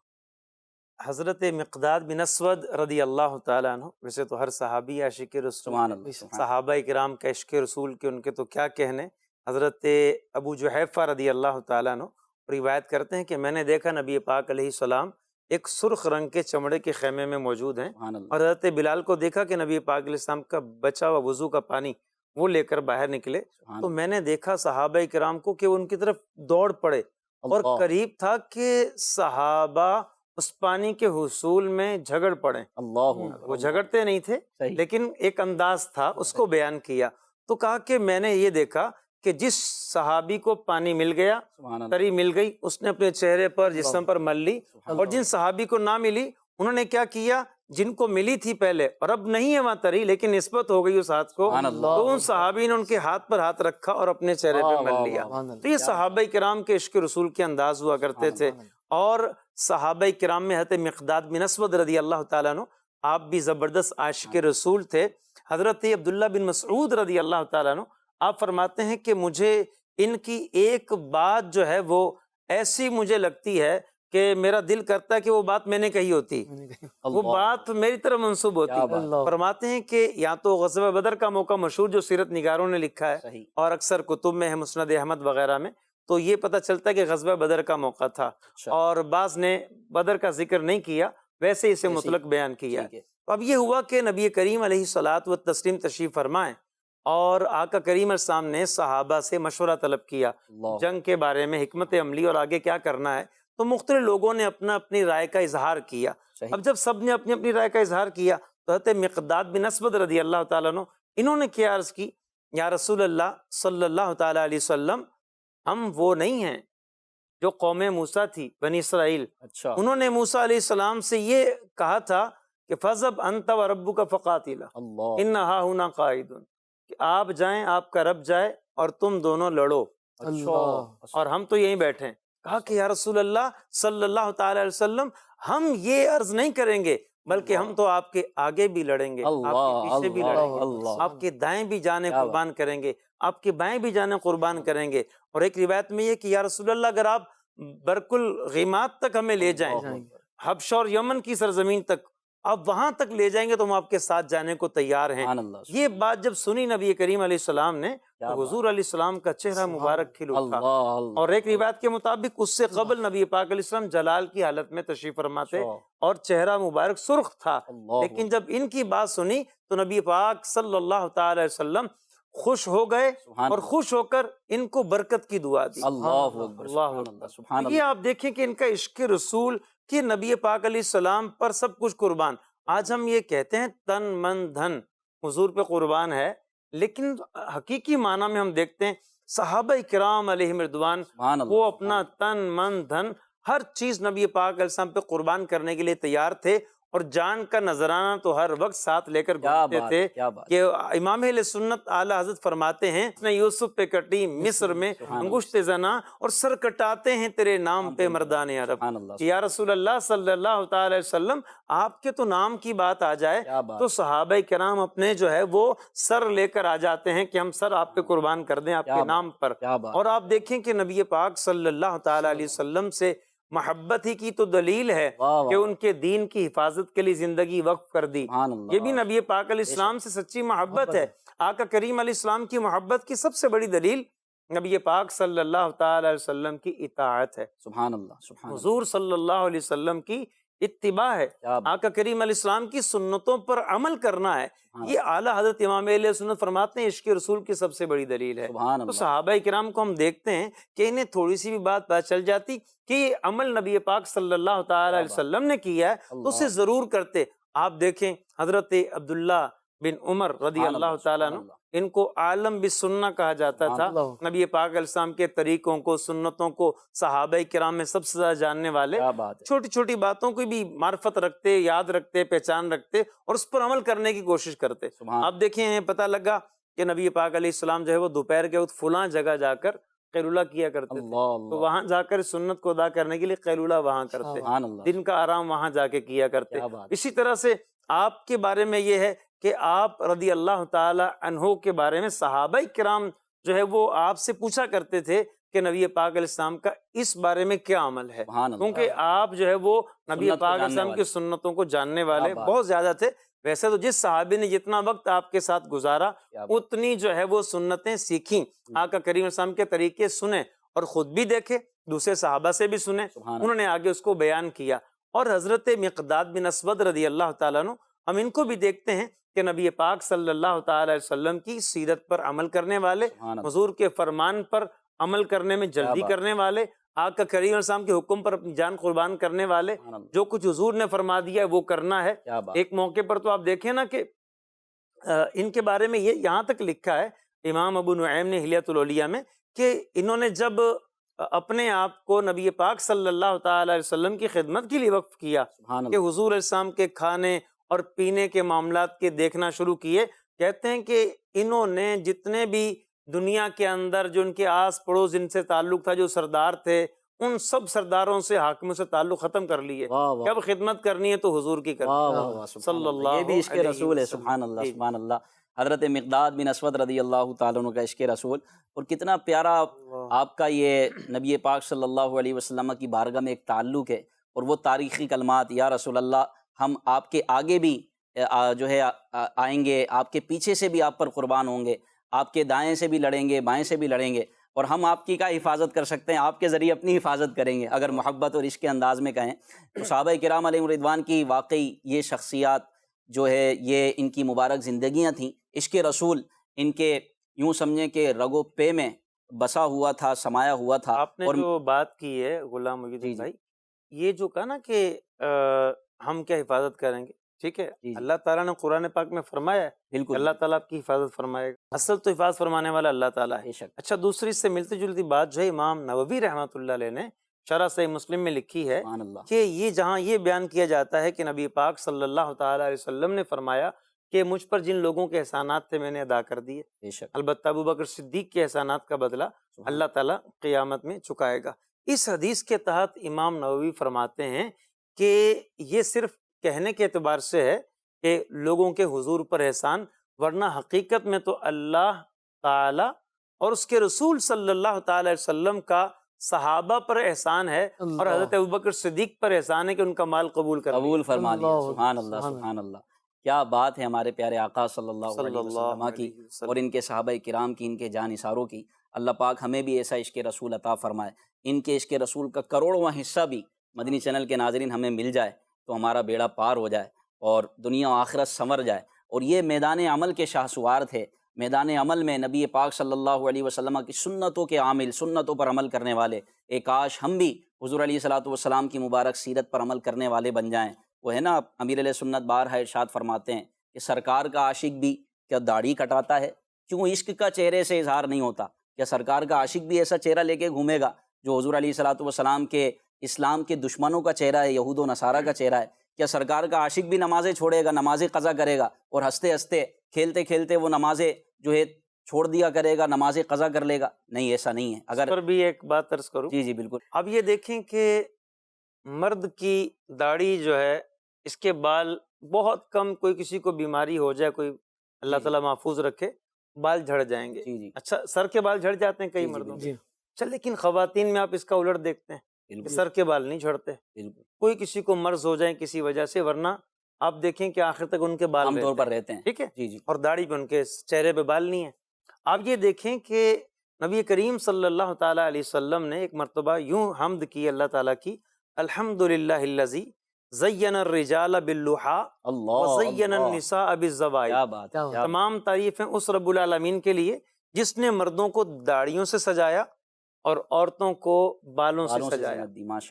حضرت مقداد بن اسود رضی اللہ تعالیٰ عنہ، ویسے تو ہر صحابی عاشق رسول، سبحان اللہ۔ صحابہ کرام کا عشق رسول کے ان کے تو کیا کہنے۔ حضرت ابو جحیفہ رضی اللہ تعالیٰ عنہ روایت کرتے ہیں کہ میں نے دیکھا نبی پاک علیہ السلام ایک سرخ رنگ کے چمڑے کے خیمے میں موجود ہیں، سبحان اللہ۔ اور حضرت بلال کو دیکھا کہ نبی پاک علیہ السلام کا بچا ہوا وضو کا پانی وہ لے کر باہر نکلے، تو میں نے دیکھا صحابہ کرام کو کہ وہ ان کی طرف دوڑ پڑے، اور قریب تھا کہ صحابہ اس پانی کے حصول میں جھگڑ پڑے۔ اللہ، وہ جھگڑتے نہیں تھے، لیکن ایک انداز تھا، اس کو بیان کیا۔ تو کہا کہ میں نے یہ دیکھا کہ جس صحابی کو پانی مل گیا، تری مل گئی، اس نے اپنے چہرے پر، جسم پر مل لی، اور جن صحابی کو نہ ملی انہوں نے کیا کیا، جن کو ملی تھی پہلے اور اب نہیں ہے وہاں تری لیکن نسبت ہو گئی اس ہاتھ کو، تو ان صحابی نے ان کے ہاتھ پر ہاتھ رکھا اور اپنے چہرے پہ مل لیا۔ تو یہ صحابہ کرام کے عشق رسول کے انداز ہوا کرتے تھے۔ اور صحابہ کرام میں حضرت مقداد بن اسود رضی اللہ تعالیٰ عنہ آپ بھی زبردست عاشق رسول تھے۔ حضرت عبداللہ بن مسعود رضی اللہ تعالیٰ عنہ آپ فرماتے ہیں کہ مجھے ان کی ایک بات جو ہے وہ ایسی مجھے لگتی ہے کہ میرا دل کرتا ہے کہ وہ بات میں نے کہی ہوتی، وہ بات میری طرف منسوب ہوتی۔ فرماتے ہیں کہ یا تو غزوہ بدر کا موقع مشہور جو سیرت نگاروں نے لکھا ہے اور اکثر کتب میں ہے، مسند احمد وغیرہ میں، تو یہ پتہ چلتا ہے کہ غزوہ بدر کا موقع تھا، اور بعض نے بدر کا ذکر نہیں کیا، ویسے اسے مطلق بیان کیا۔ تو اب یہ ہوا کہ نبی کریم علیہ الصلاۃ والتسلیم تشریف فرمائیں، اور آقا کریم علیہ السلام نے صحابہ سے مشورہ طلب کیا جنگ کے بارے میں، حکمت عملی اور آگے کیا کرنا ہے۔ تو مختلف لوگوں نے اپنی رائے کا اظہار کیا۔ اب جب سب نے اپنی رائے کا اظہار کیا تو حضرت مقداد بن اسود رضی اللہ تعالیٰ عنہ انہوں نے کیا عرض کی، یا رسول اللہ صلی اللہ تعالیٰ علیہ وسلم، ہم وہ نہیں ہیں جو قوم موسیٰ تھی، بنی اسرائیل، انہوں نے موسیٰ علیہ السلام سے یہ کہا تھا کہ فَذَبْ أَنْتَ وَرَبُّكَ فَقَاتِلَا إِنَّ هَا هُنَا قَاعِدٌ، کہ آپ جائیں، آپ کا رب جائے اور تم دونوں لڑو، اور ہم تو یہیں بیٹھے ہیں۔ کہا کہ یا رسول اللہ صلی اللہ تعالی علیہ وسلم، ہم یہ عرض نہیں کریں گے، بلکہ ہم تو آپ کے آگے بھی لڑیں گے، آپ کے پیچھے بھی لڑیں گے، آپ کے دائیں بھی جانیں قربان کریں گے، آپ کے بائیں بھی جانیں قربان کریں گے۔ اور ایک روایت میں یہ کہ یا رسول اللہ اگر آپ برک الغیمات تک ہمیں لے جائیں، حبشہ اور یمن کی سرزمین تک، آپ وہاں تک لے جائیں گے تو ہم آپ کے ساتھ جانے کو تیار ہیں۔ سبحان اللہ، یہ بات جب سنی نبی کریم علیہ السلام نے تو حضور علیہ السلام کا چہرہ مبارک کھل اٹھا، اللہ اور ایک روایت کے مطابق اس سے قبل نبی پاک علیہ السلام جلال کی حالت میں تشریف فرماتے اور چہرہ مبارک سرخ تھا، لیکن جب ان کی بات سنی تو نبی پاک صلی اللہ تعالی علیہ وسلم خوش ہو گئے اور خوش ہو کر ان کو برکت کی دعا دی۔ اللہ اکبر، اللہ سبحان اللہ، سبحان یہ آپ دیکھیں کہ ان کا عشق رسول کہ نبی پاک علیہ السلام پر سب کچھ قربان۔ آج ہم یہ کہتے ہیں تن من دھن حضور پہ قربان ہے، لیکن حقیقی معنی میں ہم دیکھتے ہیں صحابہ کرام علیہم رضوان سبحان اللہ، وہ اپنا تن من دھن ہر چیز نبی پاک علیہ السلام پہ قربان کرنے کے لیے تیار تھے، اور جان کا نذرانہ تو ہر وقت ساتھ لے کر گھومتے تھے کہ امام اہل سنت اعلیٰ حضرت فرماتے ہیں اس نے یوسف پہ کٹی مصر میں انگشت زنا، اور سر کٹاتے ہیں تیرے نام پہ مردان عرب۔ یا رسول اللہ صلی اللہ تعالی وسلم آپ کے تو نام کی بات آ جائے تو صحابہ کرام اپنے جو ہے وہ سر لے کر آ جاتے ہیں کہ ہم سر آپ پہ قربان کر دیں آپ کے نام پر۔ اور آپ دیکھیں کہ نبی پاک صلی اللہ تعالی علیہ وسلم سے محبت ہی کی تو دلیل ہے کہ ان کے دین کی حفاظت کے لیے زندگی وقف کر دی، یہ بھی نبی پاک علیہ السلام سے سچی محبت ہے۔ آقا کریم علیہ السلام کی محبت کی سب سے بڑی دلیل نبی پاک صلی اللہ تعالی علیہ وسلم کی اطاعت ہے، سبحان اللہ، سبحان اللہ، حضور صلی اللہ علیہ وسلم کی اتباع ہے، آقا کریم علیہ السلام کی سنتوں پر عمل کرنا ہے۔ یہ اعلیٰ حضرت امام اہل سنت فرماتے ہیں عشق رسول کی سب سے بڑی دلیل ہے۔ تو صحابہ کرام کو ہم دیکھتے ہیں کہ انہیں تھوڑی سی بھی بات پتہ چل جاتی کہ یہ عمل نبی پاک صلی اللہ تعالی علیہ وسلم نے کیا ہے تو اسے ضرور کرتے۔ آپ دیکھیں حضرت عبداللہ بن عمر رضی اللہ تعالیٰ عنہ، ان کو عالم بالسنہ کہا جاتا تھا، نبی پاک علیہ السلام کے طریقوں کو سنتوں کو صحابہ کرام میں سب سے زیادہ جاننے والے، چھوٹی چھوٹی باتوں کی بھی معرفت رکھتے، یاد رکھتے، پہچان رکھتے اور اس پر عمل کرنے کی کوشش کرتے۔ آپ دیکھیں پتہ لگا کہ نبی پاک علیہ السلام جو ہے وہ دوپہر کے وقت فلاں جگہ جا کر قیلولہ کیا کرتے تھے، تو وہاں جا کر سنت کو ادا کرنے کے لیے قیلولہ وہاں کرتے، دن کا آرام وہاں جا کے کیا کرتے۔ اسی طرح سے آپ کے بارے میں یہ ہے کہ آپ رضی اللہ تعالی عنہ کے بارے میں صحابہ کرام جو ہے وہ آپ سے پوچھا کرتے تھے کہ نبی پاک علیہ السلام کا اس بارے میں کیا عمل ہے، کیونکہ آپ جو ہے وہ نبی پاک علیہ السلام کی سنتوں کو جاننے والے بہت زیادہ تھے۔ ویسے تو جس صحابی نے جتنا وقت آپ کے ساتھ گزارا اتنی جو ہے وہ سنتیں سیکھیں، آقا کریم علیہ السلام کے طریقے سنیں اور خود بھی دیکھے، دوسرے صحابہ سے بھی سنیں، انہوں نے آگے اس کو بیان کیا۔ اور حضرت مقداد بن اسود رضی اللہ تعالیٰ عنہ، ہم ان کو بھی دیکھتے ہیں کہ نبی پاک صلی اللہ تعالی علیہ وسلم کی سیرت پر عمل کرنے والے، حضور کے فرمان پر عمل کرنے میں جلدی کرنے والے، آقا کریم علیہ السلام کے حکم پر اپنی جان قربان کرنے والے، جو کچھ حضور نے فرما دیا ہے وہ کرنا ہے۔ ایک موقع پر تو آپ دیکھیں نا کہ ان کے بارے میں یہ یہاں تک لکھا ہے امام ابو نعیم نے حلیۃ الاولیاء میں کہ انہوں نے جب اپنے آپ کو نبی پاک صلی اللہ تعالی علیہ وسلم کی خدمت کے لیے وقف کیا کہ حضور علیہ السلام کے کھانے اور پینے کے معاملات کے دیکھنا شروع کیے، کہتے ہیں کہ انہوں نے جتنے بھی دنیا کے اندر جو ان کے آس پڑوس جن سے تعلق تھا، جو سردار تھے، ان سب سرداروں سے حاکموں سے تعلق ختم کر لیے، کب خدمت کرنی ہے تو حضور کی کرنی صلی اللہ، یہ بھی عشق رسول ہے۔ سبحان اللہ، سبحان اللہ۔ حضرت مقداد بن اسود رضی اللہ تعالیٰ عنہ کا عشق رسول، اور کتنا پیارا آپ کا یہ نبی پاک صلی اللہ علیہ وسلم کی بارگاہ میں ایک تعلق ہے، اور وہ تاریخی کلمات، یا رسول اللہ ہم آپ کے آگے بھی جو ہے آئیں گے، آپ کے پیچھے سے بھی آپ پر قربان ہوں گے، آپ کے دائیں سے بھی لڑیں گے، بائیں سے بھی لڑیں گے، اور ہم آپ کی کا حفاظت کر سکتے ہیں، آپ کے ذریعے اپنی حفاظت کریں گے اگر محبت اور عشق کے انداز میں کہیں تو۔ صحابہ کرام علیہم رضوان کی واقعی یہ شخصیات جو ہے یہ ان کی مبارک زندگیاں تھیں، عشق رسول ان کے یوں سمجھیں کہ رگ و پے میں بسا ہوا تھا، سمایا ہوا تھا۔ آپ نے جو بات کی ہے غلام محی الدین بھائی، یہ جو کہا نا کہ ہم کیا حفاظت کریں گے، ٹھیک ہے، اللہ تعالیٰ نے قرآن پاک میں فرمایا ہے، بالکل اللہ تعالیٰ آپ کی حفاظت فرمائے گا، اصل تو حفاظت فرمانے والا اللہ تعالیٰ ہے۔ اچھا، دوسری سے ملتی جلتی بات جو ہے امام نووی رحمۃ اللہ علیہ نے شرح صحیح مسلم میں لکھی ہے کہ یہ جہاں یہ بیان کیا جاتا ہے کہ نبی پاک صلی اللہ تعالیٰ علیہ وسلم نے فرمایا کہ مجھ پر جن لوگوں کے احسانات تھے میں نے ادا کر دیے، البتہ ابو بکر صدیق کے احسانات کا بدلہ اللہ تعالیٰ قیامت میں چکائے گا۔ اس حدیث کے تحت امام نووی فرماتے ہیں کہ یہ صرف کہنے کے اعتبار سے ہے کہ لوگوں کے حضور پر احسان، ورنہ حقیقت میں تو اللہ تعالی اور اس کے رسول صلی اللہ تعالی علیہ وسلم کا صحابہ پر احسان ہے اور حضرت ابوبکر صدیق پر احسان ہے کہ ان کا مال قبول کر قبول فرما لیا. اللہ سبحان اللہ سبحان اللہ. کیا بات ہے ہمارے پیارے آقا صلی اللہ علیہ وسلم کی اور ان کے صحابہ کرام کی، ان کے جانثاروں کی. اللہ پاک ہمیں بھی ایسا عشق رسول عطا فرمائے. ان کے عشق رسول کا کروڑواں حصہ بھی مدنی چینل کے ناظرین ہمیں مل جائے تو ہمارا بیڑا پار ہو جائے اور دنیا و آخرت سنور جائے. اور یہ میدان عمل کے شاہسوار تھے. میدان عمل میں نبی پاک صلی اللہ علیہ وسلم کی سنتوں کے عامل، سنتوں پر عمل کرنے والے. ایک کاش ہم بھی حضور علیہ الصلوۃ والسلام کی مبارک سیرت پر عمل کرنے والے بن جائیں. وہ ہے نا امیر علیہ سنت بارہا ارشاد فرماتے ہیں کہ سرکار کا عاشق بھی کیا داڑھی کٹاتا ہے؟ کیوں عشق کا چہرے سے اظہار نہیں ہوتا؟ کیا سرکار کا عاشق بھی ایسا چہرہ لے کے گھومے گا جو حضور علیہ الصلوۃ والسلام کے اسلام کے دشمنوں کا چہرہ ہے، یہود و نصارہ کا چہرہ ہے؟ کیا سرکار کا عاشق بھی نمازیں چھوڑے گا، نمازیں قضا کرے گا اور ہنستے ہنستے کھیلتے کھیلتے وہ نمازیں جو ہے چھوڑ دیا کرے گا، نمازیں قضا کر لے گا؟ نہیں، ایسا نہیں ہے. اگر پر بھی ایک بات عرض کروں. جی بالکل. اب یہ دیکھیں کہ مرد کی داڑھی جو ہے، اس کے بال بہت کم، کوئی کسی کو بیماری ہو جائے، کوئی اللہ تعالیٰ محفوظ رکھے، بال جھڑ جائیں گے. جی اچھا، سر کے بال جھڑ جاتے ہیں کئی مردوں کے. اچھا، لیکن خواتین میں آپ اس کا الٹ دیکھتے ہیں کہ سر کے بال نہیں جھڑتے. کوئی کسی کو مرض ہو جائے کسی وجہ سے، ورنہ آپ دیکھیں کہ آخر تک ان کے بال عام طور پر رہتے ہیں. ٹھیک ہے. جی اور داڑھی پہ، ان کے چہرے پہ بال نہیں ہیں. آپ یہ دیکھیں کہ نبی کریم صلی اللہ تعالیٰ علیہ وسلم نے ایک مرتبہ یوں حمد کی اللہ تعالیٰ کی، الحمدللہ الذی زین الرجال باللحا وزین النساء بالزوائد. تمام تعریفیں اس رب العالمین کے لیے جس نے مردوں کو داڑھیوں سے سجایا اور عورتوں کو بالوں سے سجایا.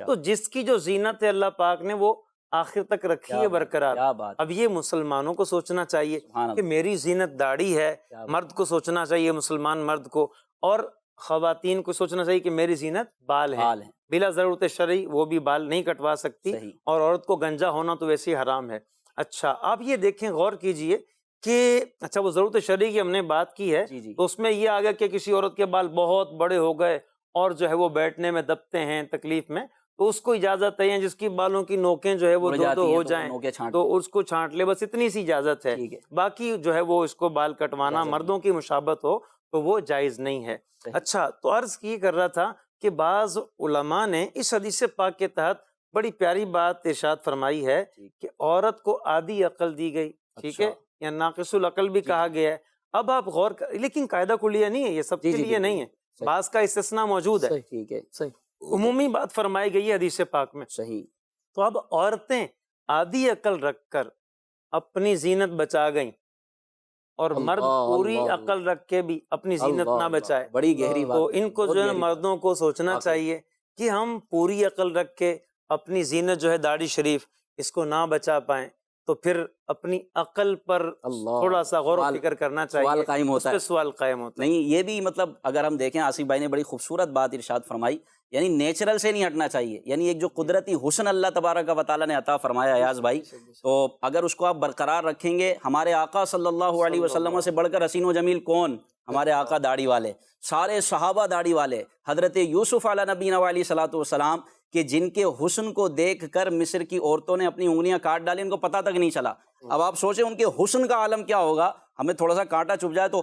تو جس کی جو زینت ہے اللہ پاک نے وہ آخر تک رکھی ہے برقرار. اب یہ مسلمانوں کو سوچنا چاہیے کہ میری زینت داڑھی ہے، مرد کو سوچنا چاہیے، مسلمان مرد کو، اور خواتین کو سوچنا چاہیے کہ میری زینت بال ہے. بلا ضرورت شرعی وہ بھی بال نہیں کٹوا سکتی، اور عورت کو گنجا ہونا تو ویسے ہی حرام ہے. اچھا، آپ یہ دیکھیں، غور کیجئے کہ اچھا وہ ضرورت شرعی کی ہم نے بات کی ہے، تو اس میں یہ آ گیا کہ کسی عورت کے بال بہت بڑے ہو گئے اور جو ہے وہ بیٹھنے میں دبتے ہیں، تکلیف میں، تو اس کو اجازت ہے، جس کی بالوں کی نوکیں جو ہے وہ دو ہو جائیں تو اس کو چھانٹ لے، بس اتنی سی اجازت ہے. باقی جو ہے وہ اس کو بال کٹوانا مردوں کی مشابہت ہو تو وہ جائز نہیں ہے. اچھا، تو عرض یہ کر رہا تھا کہ بعض علماء نے اس حدیث پاک کے تحت بڑی پیاری بات ارشاد فرمائی ہے کہ عورت کو آدھی عقل دی گئی، ٹھیک ہے، یا ناقص العقل بھی کہا گیا ہے. اب آپ غور کر، لیکن قاعدہ کلیہ نہیں ہے، یہ سب کے لیے نہیں ہے، بعض کا استثناء موجود ہے. ٹھیک ہے، عمومی بات فرمائی گئی ہے حدیث پاک میں. صحیح. تو اب عورتیں آدھی عقل رکھ کر اپنی زینت بچا گئیں اور مرد پوری عقل رکھ کے بھی اپنی زینت نہ بچائے، بڑی گہری بات. تو ان کو جو ہے مردوں کو سوچنا چاہیے کہ ہم پوری عقل رکھ کے اپنی زینت جو ہے داڑھی شریف اس کو نہ بچا پائیں تو پھر اپنی عقل پر تھوڑا سا غور و فکر کرنا چاہیے. سوال قائم ہوتا ہے. سوال قائم ہوتا ہے. نہیں، یہ بھی مطلب اگر ہم دیکھیں، آصف بھائی نے بڑی خوبصورت بات ارشاد فرمائی، یعنی نیچرل سے نہیں ہٹنا چاہیے، یعنی ایک جو قدرتی حسن اللہ تبارک و تعالیٰ نے عطا فرمایا ایاز بھائی، تو اگر اس کو آپ برقرار رکھیں گے، ہمارے آقا صلی اللہ علیہ وسلم سے بڑھ کر حسین و جمیل کون؟ ہمارے آقا داڑھی والے، سارے صحابہ داڑھی والے، حضرت یوسف علیہ نبینا علیہ صلاۃ والسلام کہ جن کے حسن کو دیکھ کر مصر کی عورتوں نے اپنی انگلیاں کاٹ ڈالی، ان کو پتہ تک نہیں چلا. اب آپ سوچیں ان کے حسن کا عالم کیا ہوگا. ہمیں تھوڑا سا کانٹا چبھ جائے تو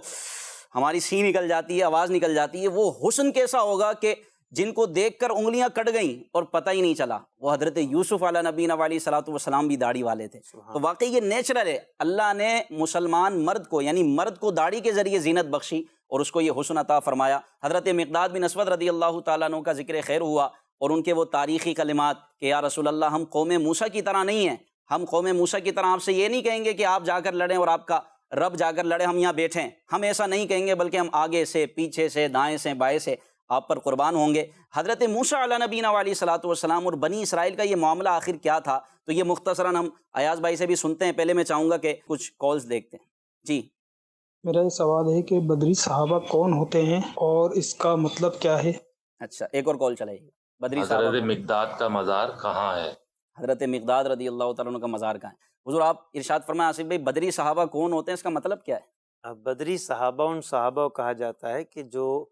ہماری سی نکل جاتی ہے، آواز نکل جاتی ہے. وہ حسن کیسا ہوگا کہ جن کو دیکھ کر انگلیاں کٹ گئیں اور پتہ ہی نہیں چلا. وہ حضرت یوسف علیہ نبینا علیہ صلاۃ والسلام بھی داڑھی والے تھے. تو واقعی یہ نیچرل ہے. اللہ نے مسلمان مرد کو، یعنی مرد کو داڑھی کے ذریعے زینت بخشی اور اس کو یہ حسن عطا فرمایا. حضرت مقداد بن اسود رضی اللہ تعالیٰ عنہ کا ذکر خیر ہوا اور ان کے وہ تاریخی کلمات کہ یا رسول اللہ، ہم قوم موسیٰ کی طرح نہیں ہیں، ہم قوم موسیٰ کی طرح آپ سے یہ نہیں کہیں گے کہ آپ جا کر لڑیں اور آپ کا رب جا کر لڑے، ہم یہاں بیٹھیں، ہم ایسا نہیں کہیں گے، بلکہ ہم آگے سے، پیچھے سے، دائیں سے، بائیں سے آپ پر قربان ہوں گے. حضرت موسیٰ علیہ نبینا علیہ صلاۃ والسلام اور بنی اسرائیل کا یہ معاملہ آخر کیا تھا، تو یہ مختصراً ہم ایاز بھائی سے بھی سنتے ہیں. پہلے میں چاہوں گا کہ کچھ کالز دیکھتے ہیں. جی، میرا یہ سوال ہے کہ بدری صحابہ کون ہوتے ہیں اور اس کا مطلب کیا ہے؟ اچھا، ایک اور کال چلائیے. بدری صحابہ، حضرت مقداد کا مزار کہاں ہے؟ حضرت مقداد رضی اللہ تعالیٰ عنہ کا مزار کہاں ہے؟ حضور آپ ارشاد فرمائیں آصف بھائی، بدری صحابہ کون ہوتے ہیں، اس کا مطلب کیا ہے؟ بدری صحابہ ان صحابہ کو کہا جاتا ہے کہ جو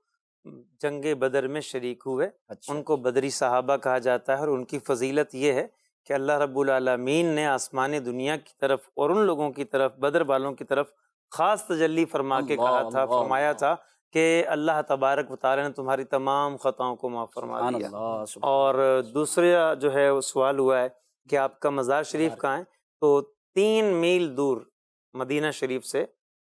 جنگ بدر میں شریک ہوئے، ان کو بدری صحابہ کہا جاتا ہے. اور ان کی فضیلت یہ ہے کہ اللہ رب العالمین نے آسمان دنیا کی طرف اور ان لوگوں کی طرف، بدر والوں کی طرف خاص تجلی فرما کے کہا تھا، فرمایا تھا کہ اللہ تبارک و تعالیٰ نے تمہاری تمام خطاؤں کو معاف فرما سبحان دیا. اللہ سبحان اور دوسرا جو ہے وہ سوال ہوا ہے کہ آپ کا مزار شریف کہاں ہے؟ تو 3 میل دور مدینہ شریف سے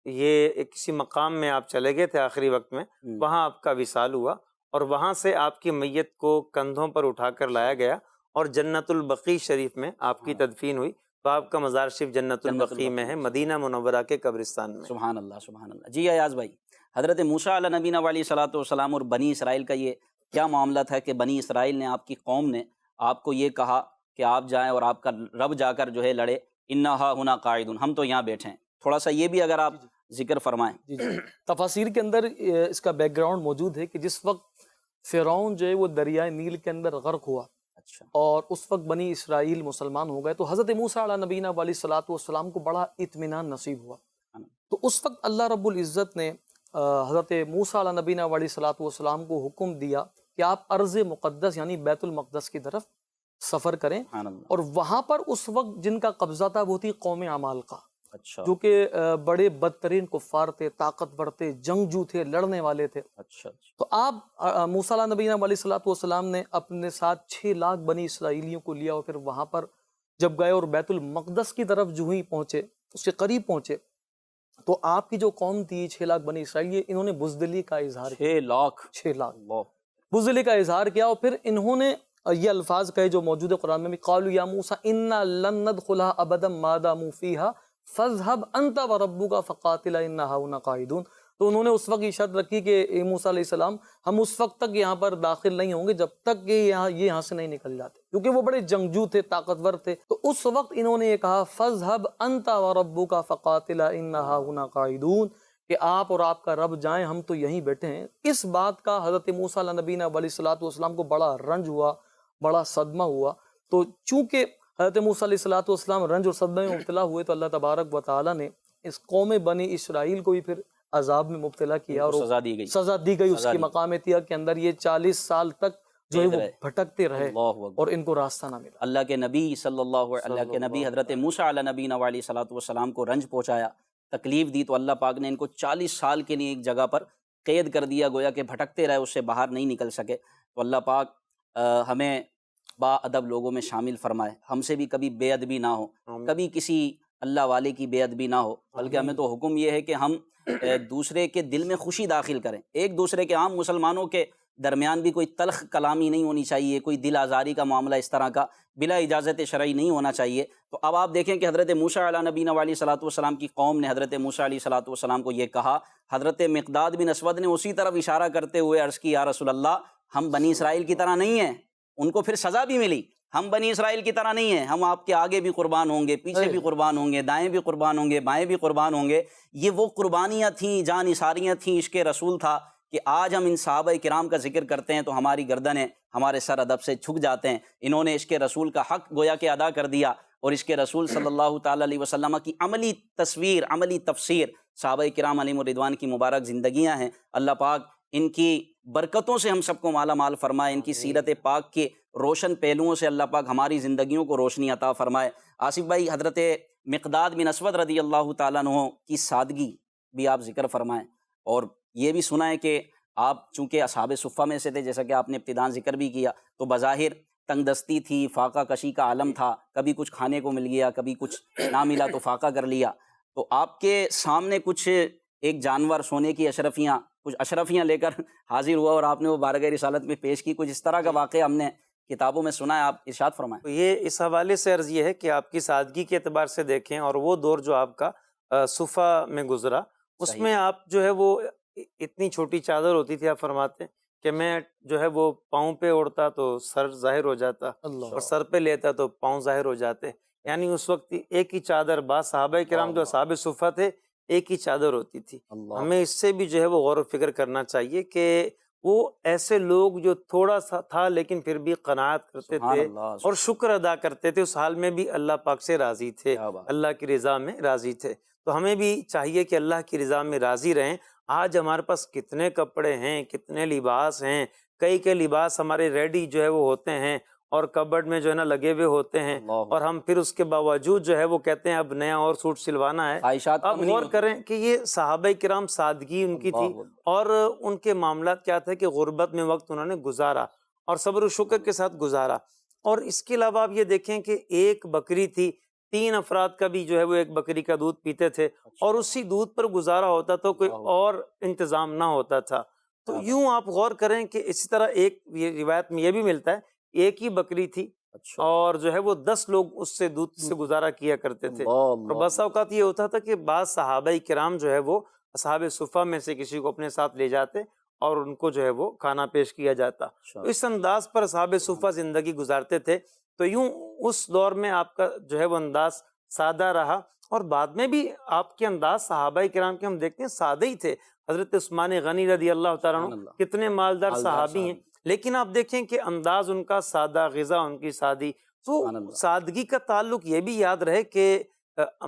یہ ایک کسی مقام میں آپ چلے گئے تھے آخری وقت میں، وہاں آپ کا وصال ہوا اور وہاں سے آپ کی میت کو کندھوں پر اٹھا کر لایا گیا اور جنت البقیع شریف میں آپ کی تدفین ہوئی. تو آپ کا مزار شریف جنت البقیع میں ہے، مدینہ منورہ کے قبرستان میں. سبحان اللہ سبحان اللہ. جی ایاز بھائی، حضرت موسیٰ علیہ نبینا علیہ صلاۃ والسلام اور بنی اسرائیل کا یہ کیا معاملہ تھا کہ بنی اسرائیل نے، آپ کی قوم نے آپ کو یہ کہا کہ آپ جائیں اور آپ کا رب جا کر جو ہے لڑے، انا ہا ہنا قاعدون، ہم تو یہاں بیٹھے ہیں. تھوڑا سا یہ بھی اگر آپ ذکر فرمائیں. جی جی تفاسیر کے اندر اس کا بیک گراؤنڈ موجود ہے کہ جس وقت فرعون جو ہے وہ دریائے نیل کے اندر غرق ہوا اچھا اور اس وقت بنی اسرائیل مسلمان ہو گئے، تو حضرت موسیٰ علیہ نبینا علیہ الصلوۃ والسلام کو بڑا اطمینان نصیب ہوا. تو اس وقت اللہ رب العزت نے حضرت موسیٰ علیہ نبینا علیہ الصلوۃ والسلام کو حکم دیا کہ آپ ارض مقدس یعنی بیت المقدس کی طرف سفر کریں، سبحان اللہ. اور وہاں پر اس وقت جن کا قبضہ تھا وہ تھی قوم عمالقہ، اچھا جو کہ بڑے بدترین کفار تھے، طاقتور تھے، جنگجو تھے، لڑنے والے تھے. اچھا تو آپ موسیٰ علیہ نبینا علیہ الصلوۃ والسلام نے اپنے ساتھ 6 لاکھ بنی اسرائیلیوں کو لیا، اور پھر وہاں پر جب گئے اور بیت المقدس کی طرف جو ہی پہنچے، اس کے قریب پہنچے، تو آپ کی جو قوم تھی 6 لاکھ بنی اسرائیل، انہوں نے بزدلی کا اظہار کیا. 6 لاکھ 6 لاکھ اللہ. بزدلی کا اظہار کیا، اور پھر انہوں نے یہ الفاظ کہے جو موجود ہے قرآن میں بھی، قالوا یا موسیٰ انا لن ندخلها ابدا ما داموا فیہا فاذهب انت وربک فقاتلا انا ہاہنا قاعدون. تو انہوں نے اس وقت یہ شرط رکھی کہ اے موسیٰ علیہ السلام، ہم اس وقت تک یہاں پر داخل نہیں ہوں گے جب تک کہ یہاں سے نہیں نکل جاتے، کیونکہ وہ بڑے جنگجو تھے، طاقتور تھے. تو اس وقت انہوں نے یہ کہا فاذهب انت وربک فقاتلا انا ہاہنا قاعدون، کہ آپ اور آپ کا رب جائیں، ہم تو یہیں بیٹھے ہیں. اس بات کا حضرت موسیٰ علیہ نبینا علیہ الصلوۃ والسلام کو بڑا رنج ہوا، بڑا صدمہ ہوا. تو چونکہ حضرت موسیٰ علیہ الصلوۃ والسلام رنج اور صدمے میں مبتلا ہوئے، تو اللہ تبارک و تعالیٰ نے اس قوم بنی اسرائیل کو بھی پھر عذاب میں مبتلا کیا، اور سزا دی گئی. سزا دی گئی. اس کی مقام تیا کے اندر یہ 40 سال تک جو ہے وہ بھٹکتے رہے اللہ اکبر. اور ان کو راستہ نہ ملا. اللہ کے نبی اللہ کے نبی حضرت موسیٰ علیہ نبینا علیہ صلاۃ والسلام کو رنج پہنچایا، تکلیف دی، تو اللہ پاک نے ان کو 40 سال کے لیے ایک جگہ پر قید کر دیا، گویا کہ بھٹکتے رہے، اس سے باہر نہیں نکل سکے. تو اللہ پاک ہمیں با ادب لوگوں میں شامل فرمائے، ہم سے بھی کبھی بے ادبی نہ ہو، کبھی کسی اللہ والے کی بے ادبی نہ ہو، بلکہ ہمیں تو حکم یہ ہے کہ ہم دوسرے کے دل میں خوشی داخل کریں. ایک دوسرے کے عام مسلمانوں کے درمیان بھی کوئی تلخ کلامی نہیں ہونی چاہیے، کوئی دل آزاری کا معاملہ اس طرح کا بلا اجازت شرعی نہیں ہونا چاہیے. تو اب آپ دیکھیں کہ حضرت موسیٰ علیہ نبینا علیہ صلاۃ والسلام کی قوم نے حضرت موسیٰ علیہ صلاۃ والسلام کو یہ کہا. حضرت مقداد بن اسود نے اسی طرف اشارہ کرتے ہوئے عرض کی، یا رسول اللہ، ہم بنی اسرائیل کی طرح نہیں ہیں. ان کو پھر سزا بھی ملی، ہم بنی اسرائیل کی طرح نہیں ہیں، ہم آپ کے آگے بھی قربان ہوں گے، پیچھے بھی قربان ہوں گے، دائیں بھی قربان ہوں گے، بائیں بھی قربان ہوں گے. یہ وہ قربانیاں تھیں، جان نثاریاں تھیں، عشق رسول تھا کہ آج ہم ان صحابہ کرام کا ذکر کرتے ہیں تو ہماری گردنیں ہمارے سر ادب سے جھک جاتے ہیں. انہوں نے عشق رسول کا حق گویا کہ ادا کر دیا، اور عشق رسول صلی اللہ تعالیٰ علیہ وسلم کی عملی تصویر، عملی تفسیر صحابہ کرام علیہم الرضوان کی مبارک زندگیاں ہیں. اللہ پاک ان کی برکتوں سے ہم سب کو مالا مال فرمائے، ان کی سیرت پاک کے روشن پہلوؤں سے اللہ پاک ہماری زندگیوں کو روشنی عطا فرمائے. آصف بھائی، حضرت مقداد بن اسود رضی اللہ تعالیٰ عنہ کی سادگی بھی آپ ذکر فرمائیں، اور یہ بھی سنا ہے کہ آپ چونکہ اصحاب صفہ میں سے تھے، جیسا کہ آپ نے ابتداءً ذکر بھی کیا، تو بظاہر تنگ دستی تھی، فاقہ کشی کا عالم تھا، کبھی کچھ کھانے کو مل گیا، کبھی کچھ نہ ملا تو فاقہ کر لیا. تو آپ کے سامنے کچھ ایک جانور، سونے کی اشرفیاں، کچھ اشرفیاں لے کر حاضر ہوا، اور آپ نے وہ بارگاہ رسالت میں پیش کی. کچھ اس طرح کا واقعہ ہم نے کتابوں میں سنا ہے، آپ ارشاد فرمائیں. تو یہ اس حوالے سے عرض یہ ہے کہ آپ کی سادگی کے اعتبار سے دیکھیں، اور وہ دور جو آپ کا صفہ میں گزرا، اس میں آپ جو ہے وہ اتنی چھوٹی چادر ہوتی تھی، آپ فرماتے ہیں کہ میں جو ہے وہ پاؤں پہ اوڑھتا تو سر ظاہر ہو جاتا، اور سر پہ لیتا تو پاؤں ظاہر ہو جاتے. یعنی اس وقت ایک ہی چادر، بعض صحابہ کرام جو اصحاب صفہ تھے ایک ہی چادر ہوتی تھی. ہمیں اس سے بھی جو ہے وہ غور و فکر کرنا چاہیے کہ وہ ایسے لوگ جو تھوڑا سا تھا لیکن پھر بھی قناعت کرتے تھے اور شکر ادا کرتے تھے، اس حال میں بھی اللہ پاک سے راضی تھے، اللہ کی رضا میں راضی تھے. تو ہمیں بھی چاہیے کہ اللہ کی رضا میں راضی رہیں. آج ہمارے پاس کتنے کپڑے ہیں، کتنے لباس ہیں، کئی لباس ہمارے ریڈی جو ہے وہ ہوتے ہیں، اور کبڈ میں جو ہے نا لگے ہوئے ہوتے ہیں، اور ہم پھر اس کے باوجود جو ہے وہ کہتے ہیں اب نیا اور سوٹ سلوانا ہے۔ خواہشات آپ کم نہیں غور ہوتی۔ کریں کہ یہ صحابہ کرام سادگی ان کی تھی، اور ان کے معاملات کیا تھے کہ غربت میں وقت انہوں نے گزارا اور صبر و شکر کے ساتھ گزارا۔ اور اس کے علاوہ آپ یہ دیکھیں کہ ایک بکری تھی، 3 افراد کا بھی جو ہے وہ ایک بکری کا دودھ پیتے تھے، اور اسی دودھ پر گزارا ہوتا تھا، کوئی اور انتظام نہ ہوتا تھا۔ تو یوں آپ غور کریں کہ اسی طرح ایک یہ روایت میں یہ بھی ملتا ہے، ایک ہی بکری تھی اور جو ہے وہ 10 لوگ اس سے دودھ سے گزارا کیا کرتے تھے۔ اور بس اوقات یہ ہوتا تھا کہ بعض صحابہ کرام جو ہے وہ اصحاب صفہ میں سے کسی کو اپنے ساتھ لے جاتے اور ان کو جو ہے وہ کھانا پیش کیا جاتا۔ تو اس انداز پر اصحاب صفہ زندگی گزارتے تھے۔ تو یوں اس دور میں آپ کا جو ہے وہ انداز سادہ رہا، اور بعد میں بھی آپ کے انداز صحابہ کرام کے ہم دیکھتے ہیں سادہ ہی تھے۔ حضرت عثمان غنی رضی اللہ تعالیٰ عنہ کتنے مالدار صحابی ہیں، لیکن آپ دیکھیں کہ انداز ان کا سادہ، غذا ان کی سادی۔ تو سادگی کا تعلق یہ بھی یاد رہے کہ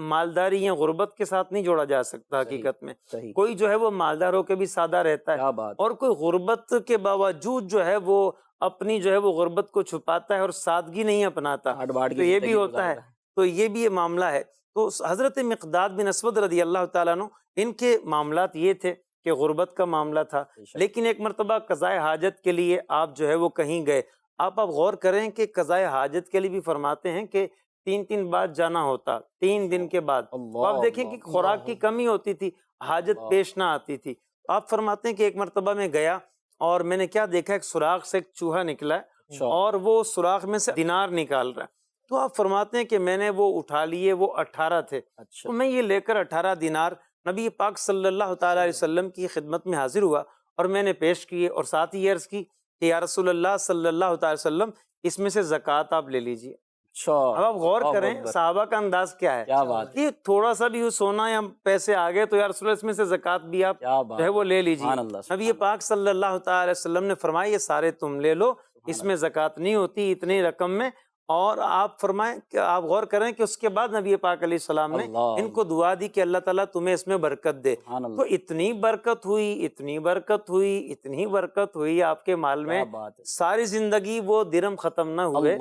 مالداری یا غربت کے ساتھ نہیں جوڑا جا سکتا۔ حقیقت میں کوئی جو ہے وہ مالدار ہو کے بھی سادہ رہتا ہے، اور کوئی غربت کے باوجود جو ہے وہ اپنی جو ہے وہ غربت کو چھپاتا ہے اور سادگی نہیں اپناتا، تو یہ بھی ہوتا ہے۔ تو یہ بھی یہ معاملہ ہے۔ تو حضرت مقداد بن اسود رضی اللہ تعالیٰ عنہ، ان کے معاملات یہ تھے کہ غربت کا معاملہ تھا، لیکن ایک مرتبہ قضاء حاجت کے لیے آپ جو ہے وہ کہیں گئے۔ آپ غور کریں کہ قضاء حاجت کے لیے بھی فرماتے ہیں کہ 3 بعد جانا ہوتا، 3 دن کے بعد۔ تو آپ دیکھیں کہ خوراک کی کمی ہوتی تھی، حاجت پیش نہ آتی تھی۔ آپ فرماتے ہیں کہ ایک مرتبہ میں گیا اور میں نے کیا دیکھا، ایک سوراخ سے ایک چوہا نکلا ہے اور وہ سوراخ میں سے دینار نکال رہا ہے۔ تو آپ فرماتے ہیں کہ میں نے وہ اٹھا لیے، وہ 18 تھے، تو میں یہ لے کر 18 دینار نبی پاک صلی اللہ تعالیٰ علیہ وسلم کی خدمت میں حاضر ہوا، اور میں نے پیش کیے، اور ساتھ ہی عرض کی کہ یا رسول اللہ صلی اللہ تعالیٰ علیہ وسلم، اس میں سے زکوٰۃ آپ لے لیجیے۔ اب آپ غور کریں صحابہ کا انداز کیا ہے، کہ تھوڑا سا بھی سونا یا پیسے آ گئے تو یا رسول اللہ اس میں سے زکوٰۃ بھی آپ جو ہے وہ لے لیجیے۔ نبی پاک صلی اللہ تعالیٰ علیہ وسلم نے فرمایا یہ سارے تم لے لو، اس میں زکوٰۃ نہیں ہوتی اتنی رقم میں۔ اور آپ فرمائیں کہ آپ غور کریں کہ اس کے بعد نبی پاک علیہ السلام نے ان کو دعا دی کہ اللہ تعالیٰ تمہیں اس میں برکت دے۔ تو اتنی برکت ہوئی، اتنی برکت ہوئی، اتنی برکت ہوئی آپ کے مال میں، ساری زندگی وہ درہم ختم نہ ہوئے،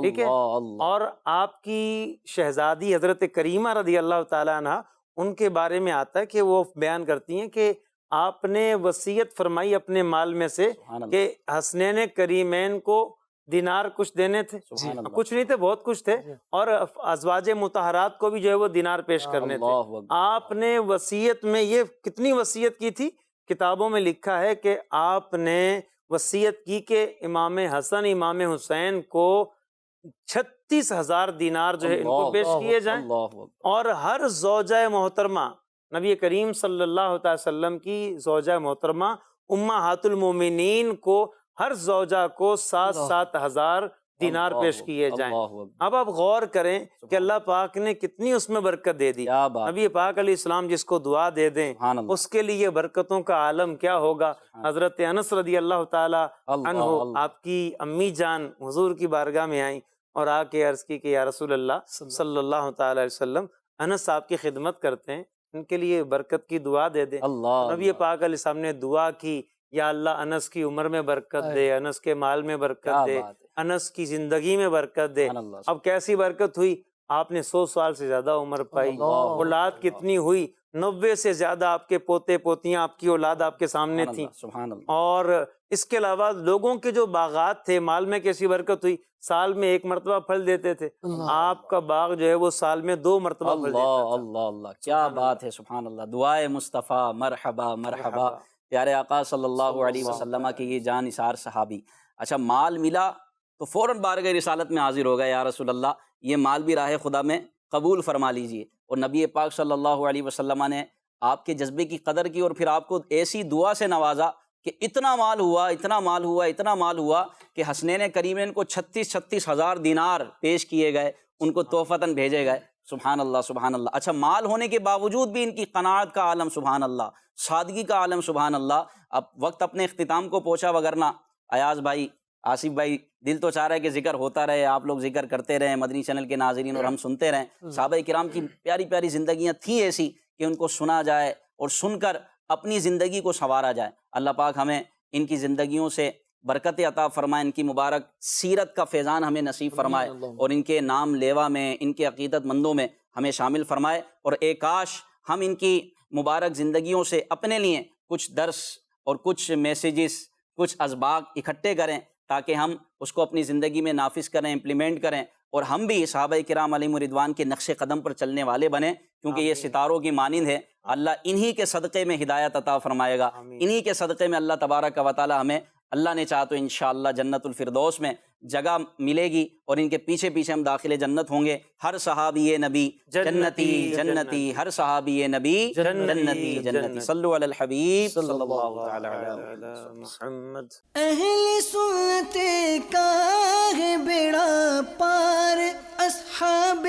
ٹھیک ہے۔ اور آپ کی شہزادی حضرت کریمہ رضی اللہ تعالیٰ عنہ، ان کے بارے میں آتا ہے کہ وہ بیان کرتی ہیں کہ آپ نے وصیت فرمائی اپنے مال میں سے کہ حسنین کریمین کو دینار کچھ دینے تھے، کچھ نہیں تھے، بہت کچھ تھے، اور ازواج مطہرات کو بھی جو ہے وہ دینار پیش کرنے تھے۔ آپ نے وصیت میں یہ کتنی وصیت کی تھی، کتابوں میں لکھا ہے کہ آپ نے وصیت کی کہ امام حسن امام حسین کو 36,000 دینار جو ہے ان کو پیش کیے جائیں، اور ہر زوجہ محترمہ، نبی کریم صلی اللہ علیہ وسلم کی زوجہ محترمہ امہات المومنین کو ہر زوجہ کو 7,000 دینار پیش کیے جائیں۔ اب آپ غور کریں کہ اللہ پاک نے کتنی اس میں برکت دے دی۔ نبی پاک علیہ السلام جس کو دعا دے دیں اس کے لیے برکتوں کا عالم کیا ہوگا۔ حضرت انس رضی اللہ تعالی عنہ، آپ کی امی جان حضور کی بارگاہ میں آئیں اور آ کے عرض کی کہ یا رسول اللہ صلی اللہ تعالی علیہ وسلم، انس آپ کی خدمت کرتے ہیں، ان کے لیے برکت کی دعا دے دیں۔ نبی پاک علیہ السلام نے دعا کی، یا اللہ انس کی عمر میں برکت دے، انس کے مال میں برکت دے، انس کی زندگی میں برکت دے۔ اب کیسی برکت ہوئی، آپ نے 100 سال سے زیادہ عمر پائی، اولاد کتنی ہوئی، 90 سے زیادہ آپ کے پوتے پوتیاں، آپ کی اولاد آپ کے سامنے تھیں۔ اور اس کے علاوہ لوگوں کے جو باغات تھے، مال میں کیسی برکت ہوئی، سال میں 1 مرتبہ پھل دیتے تھے، آپ کا باغ جو ہے وہ سال میں 2 مرتبہ پھل دیتا تھا۔ اللہ اللہ، کیا بات ہے، سبحان اللہ۔ دعائے مصطفیٰ مرحبا مرحبا، پیارے آقا صلی اللہ علیہ وسلم کی یہ جان نثار صحابی۔ اچھا، مال ملا تو فوراً بارگاہ رسالت میں حاضر ہو گئے، یا رسول اللہ یہ مال بھی راہ خدا میں قبول فرما لیجئے۔ اور نبی پاک صلی اللہ علیہ وسلم نے آپ کے جذبے کی قدر کی، اور پھر آپ کو ایسی دعا سے نوازا کہ اتنا مال ہوا، اتنا مال ہوا، اتنا مال ہوا کہ حسنین کریمین کو 36,000 دینار پیش کیے گئے، ان کو تحفتاً بھیجے گئے۔ سبحان اللہ سبحان اللہ۔ اچھا، مال ہونے کے باوجود بھی ان کی قناعت کا عالم، سبحان اللہ، سادگی کا عالم، سبحان اللہ۔ اب وقت اپنے اختتام کو پہنچا، وگرنہ ایاز بھائی، آصف بھائی، دل تو چاہ رہا ہے کہ ذکر ہوتا رہے، آپ لوگ ذکر کرتے رہیں، مدنی چینل کے ناظرین، اور ہم سنتے رہیں۔ صحابہ کرام کی پیاری پیاری زندگیاں تھیں ایسی کہ ان کو سنا جائے اور سن کر اپنی زندگی کو سنوارا جائے۔ اللہ پاک ہمیں ان کی زندگیوں سے برکت عطا فرمائے، ان کی مبارک سیرت کا فیضان ہمیں نصیب فرمائے اور ان کے نام لیوا میں، ان کے عقیدت مندوں میں ہمیں شامل فرمائے، اور ایک کاش ہم ان کی مبارک زندگیوں سے اپنے لیے کچھ درس اور کچھ میسیجز، کچھ اسباق اکٹھے کریں تاکہ ہم اس کو اپنی زندگی میں نافذ کریں، امپلیمنٹ کریں، اور ہم بھی صحابہ کرام علیہم الرضوان کے نقش قدم پر چلنے والے بنیں، کیونکہ یہ ستاروں کی مانند ہے۔ اللہ انہی کے صدقے میں ہدایت عطا فرمائے گا، انہی کے صدقے میں اللہ تبارک و تعالی ہمیں، اللہ نے چاہا تو انشاءاللہ جنت الفردوس میں جگہ ملے گی، اور ان کے پیچھے پیچھے ہم داخل جنت ہوں گے۔ ہر صحابی نبی جنتی جنتی، ہر صحابی نبی جنتی جنتی۔ صلو علی الحبیب صلی اللہ تعالی علیہ محمد۔ اہل سنت کا ہے بیڑا پار، اصحاب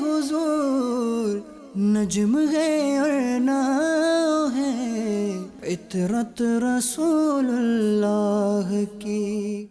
حضور نجم ہے اور ناؤ ہے، عطرت رسول اللہ کی۔